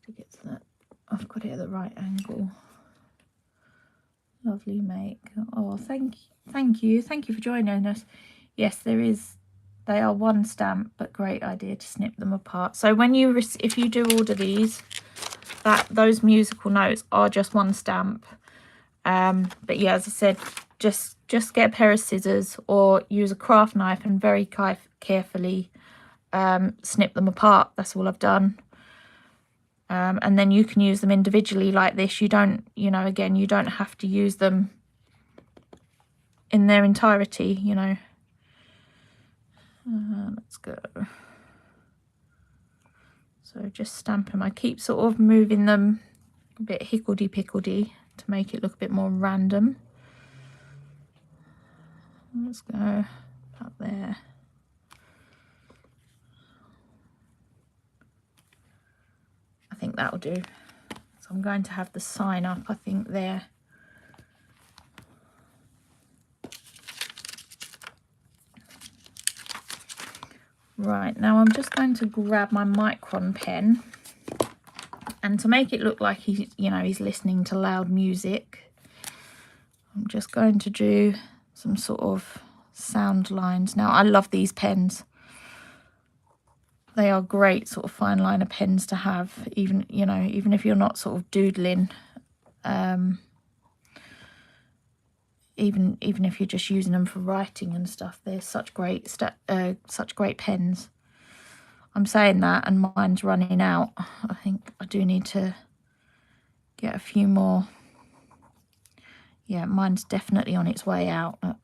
To get to that, I've got it at the right angle. Lovely make. Oh, thank you for joining us. Yes, there is. They are one stamp, but great idea to snip them apart. So when you if you do order these, those musical notes are just one stamp. But yeah, as I said, just get a pair of scissors or use a craft knife and very carefully snip them apart. That's all I've done. And then you can use them individually like this. You don't, you know, again, you don't have to use them in their entirety, you know. Let's go. So just stamp them. I keep sort of moving them a bit hickledy-pickledy to make it look a bit more random. Let's go up there. I think that'll do. So I'm going to have the sign up, I think, there. Right, now I'm just going to grab my micron pen, and to make it look like he's, you know, he's listening to loud music, I'm just going to do some sort of sound lines. Now, I love these pens. They are great sort of fine liner pens to have, even, you know, even if you're not sort of doodling, even if you're just using them for writing and stuff. They're such great pens. I'm saying that and mine's running out. I think I do need to get a few more. Yeah, mine's definitely on its way out. Let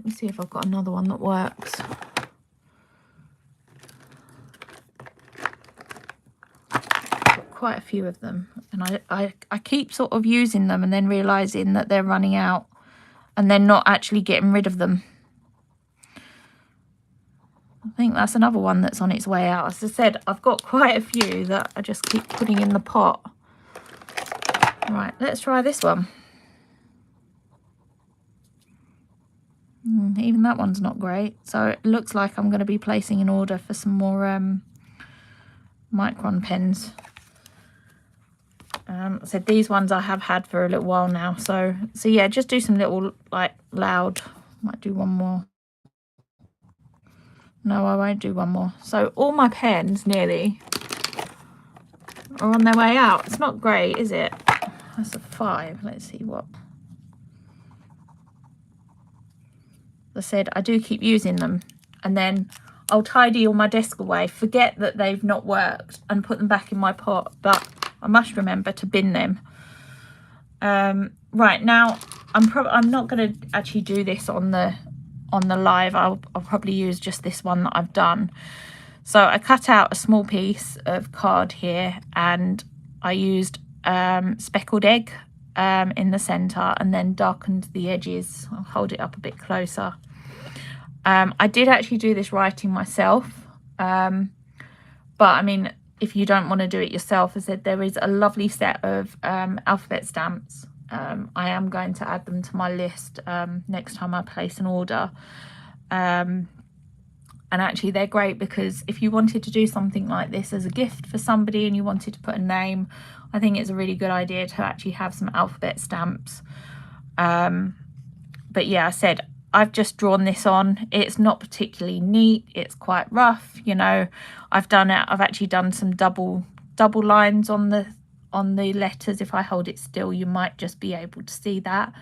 me see if I've got another one that works. Quite a few of them, and I keep sort of using them and then realizing that they're running out and then not actually getting rid of them. I think that's another one that's on its way out. As I said, I've got quite a few that I just keep putting in the pot. Right, let's try this one. Even that one's not great. So it looks like I'm going to be placing an order for some more micron pens. So these ones I have had for a little while now. So yeah, just do some little like loud. Might do one more. No, I won't do one more. So all my pens nearly are on their way out. It's not great, is it? That's a 5. Let's see what. As I said, I do keep using them, and then I'll tidy all my desk away, forget that they've not worked, and put them back in my pot. But I must remember to bin them. Right, now I'm not going to actually do this on the live. I'll probably use just this one that I've done. So I cut out a small piece of card here, and I used speckled egg in the center, and then darkened the edges. I'll hold it up a bit closer. I did actually do this writing myself, but I mean, if you don't want to do it yourself, as I said, there is a lovely set of alphabet stamps. I am going to add them to my list next time I place an order. And actually they're great, because if you wanted to do something like this as a gift for somebody and you wanted to put a name, I think it's a really good idea to actually have some alphabet stamps. But yeah, I said, I've just drawn this on. It's not particularly neat. It's quite rough, you know. I've actually done some double lines on the letters. If I hold it still, you might just be able to see that.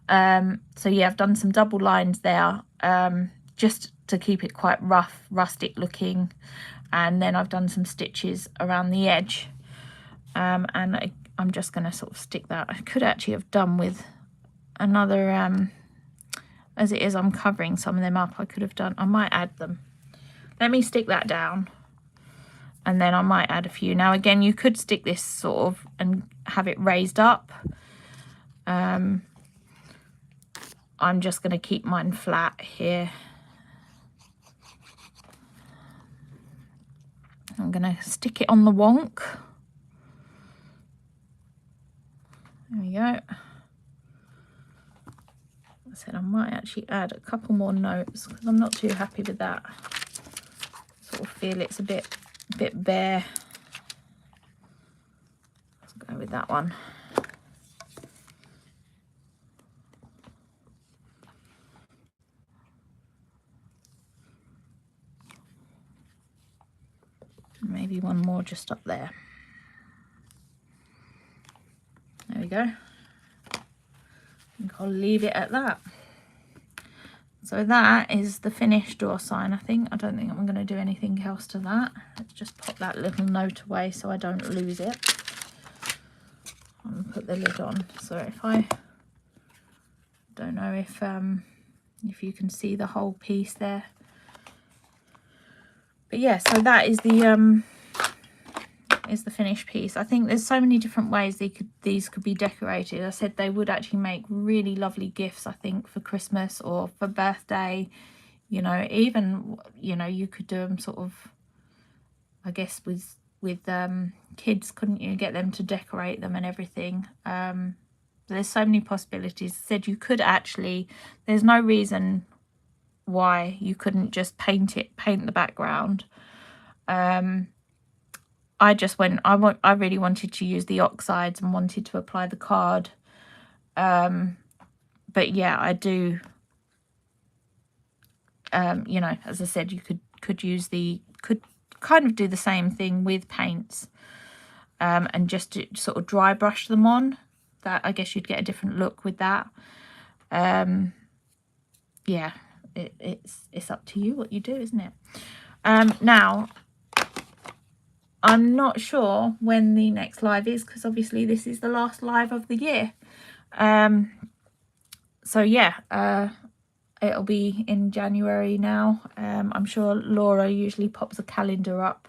So yeah, I've done some double lines there, just to keep it quite rough, rustic looking, and then I've done some stitches around the edge, and I'm just going to sort of stick that. I could actually have done with another, as it is I'm covering some of them up, I might add them. Let me stick that down, and then I might add a few. Now again, you could stick this sort of and have it raised up. I'm just going to keep mine flat here. I'm going to stick it on the wonk. There we go. I said I might actually add a couple more notes because I'm not too happy with that. Sort of feel it's a bit bare. Let's go with that one. Maybe one more just up there. There we go. I think I'll leave it at that. So that is the finished door sign, I think. I don't think I'm going to do anything else to that. Let's just pop that little note away so I don't lose it. And put the lid on. So if I don't know if you can see the whole piece there. But yeah, so that is the finished piece. I think there's so many different ways these could be decorated. I said they would actually make really lovely gifts, I think, for Christmas or for birthday. You know, even, you know, you could do them sort of, I guess, with kids, couldn't you? Get them to decorate them and everything. There's so many possibilities. I said you could actually, there's no reason why you couldn't just paint the background. I really wanted to use the oxides and wanted to apply the card, but yeah, I do, you know, as I said, you could kind of do the same thing with paints, and just to sort of dry brush them on. That, I guess you'd get a different look with that. Yeah, it's up to you what you do, isn't it? Now, I'm not sure when the next live is, because obviously this is the last live of the year. So yeah, it'll be in January now. I'm sure Laura usually pops a calendar up.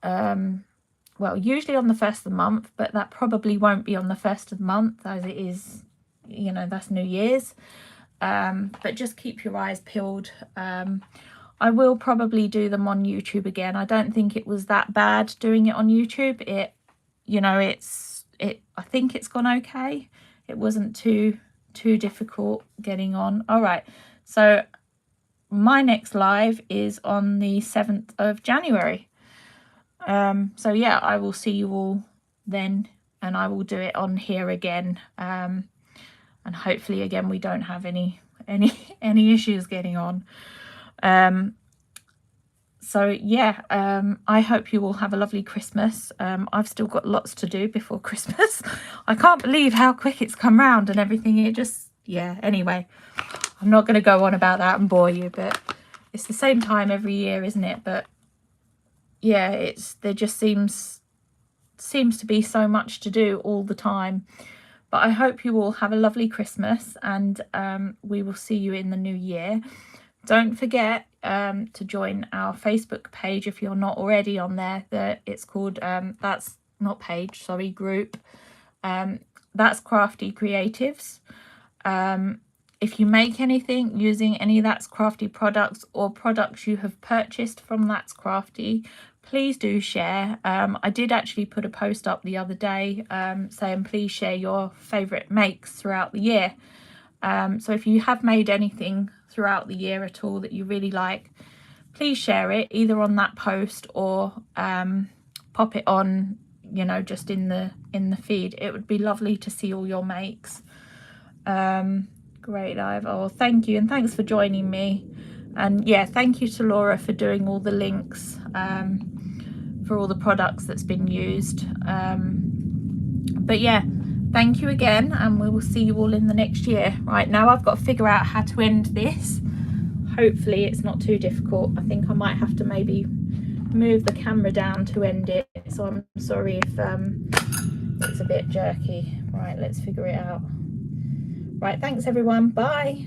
Well, usually on the 1st of the month, but that probably won't be on the 1st of the month, as it is, you know, that's New Year's. But just keep your eyes peeled. I will probably do them on YouTube again. I don't think it was that bad doing it on YouTube. You know, I think it's gone okay. It wasn't too difficult getting on. All right, so my next live is on the 7th of January. So yeah, I will see you all then, and I will do it on here again. And hopefully again we don't have any issues getting on. So yeah, I hope you all have a lovely Christmas. I've still got lots to do before Christmas. I can't believe how quick it's come round and everything. It just, yeah, anyway, I'm not going to go on about that and bore you, but it's the same time every year, isn't it? But yeah, there just seems to be so much to do all the time. But I hope you all have a lovely Christmas, and we will see you in the new year. Don't forget to join our Facebook page if you're not already on there. It's called, that's not page, sorry, group. That's Crafty Creatives. If you make anything using any of That's Crafty products or products you have purchased from That's Crafty, please do share. I did actually put a post up the other day saying please share your favourite makes throughout the year. So if you have made anything throughout the year at all that you really like, please share it either on that post or pop it on, you know, just in the feed. It would be lovely to see all your makes. Great live. Oh, thank you, and thanks for joining me. And yeah, thank you to Laura for doing all the links for all the products that's been used. But yeah, thank you again, and we will see you all in the next year. Right, now I've got to figure out how to end this. Hopefully it's not too difficult. I think I might have to maybe move the camera down to end it, so I'm sorry if it's a bit jerky. Right, let's figure it out. Right, thanks everyone, bye.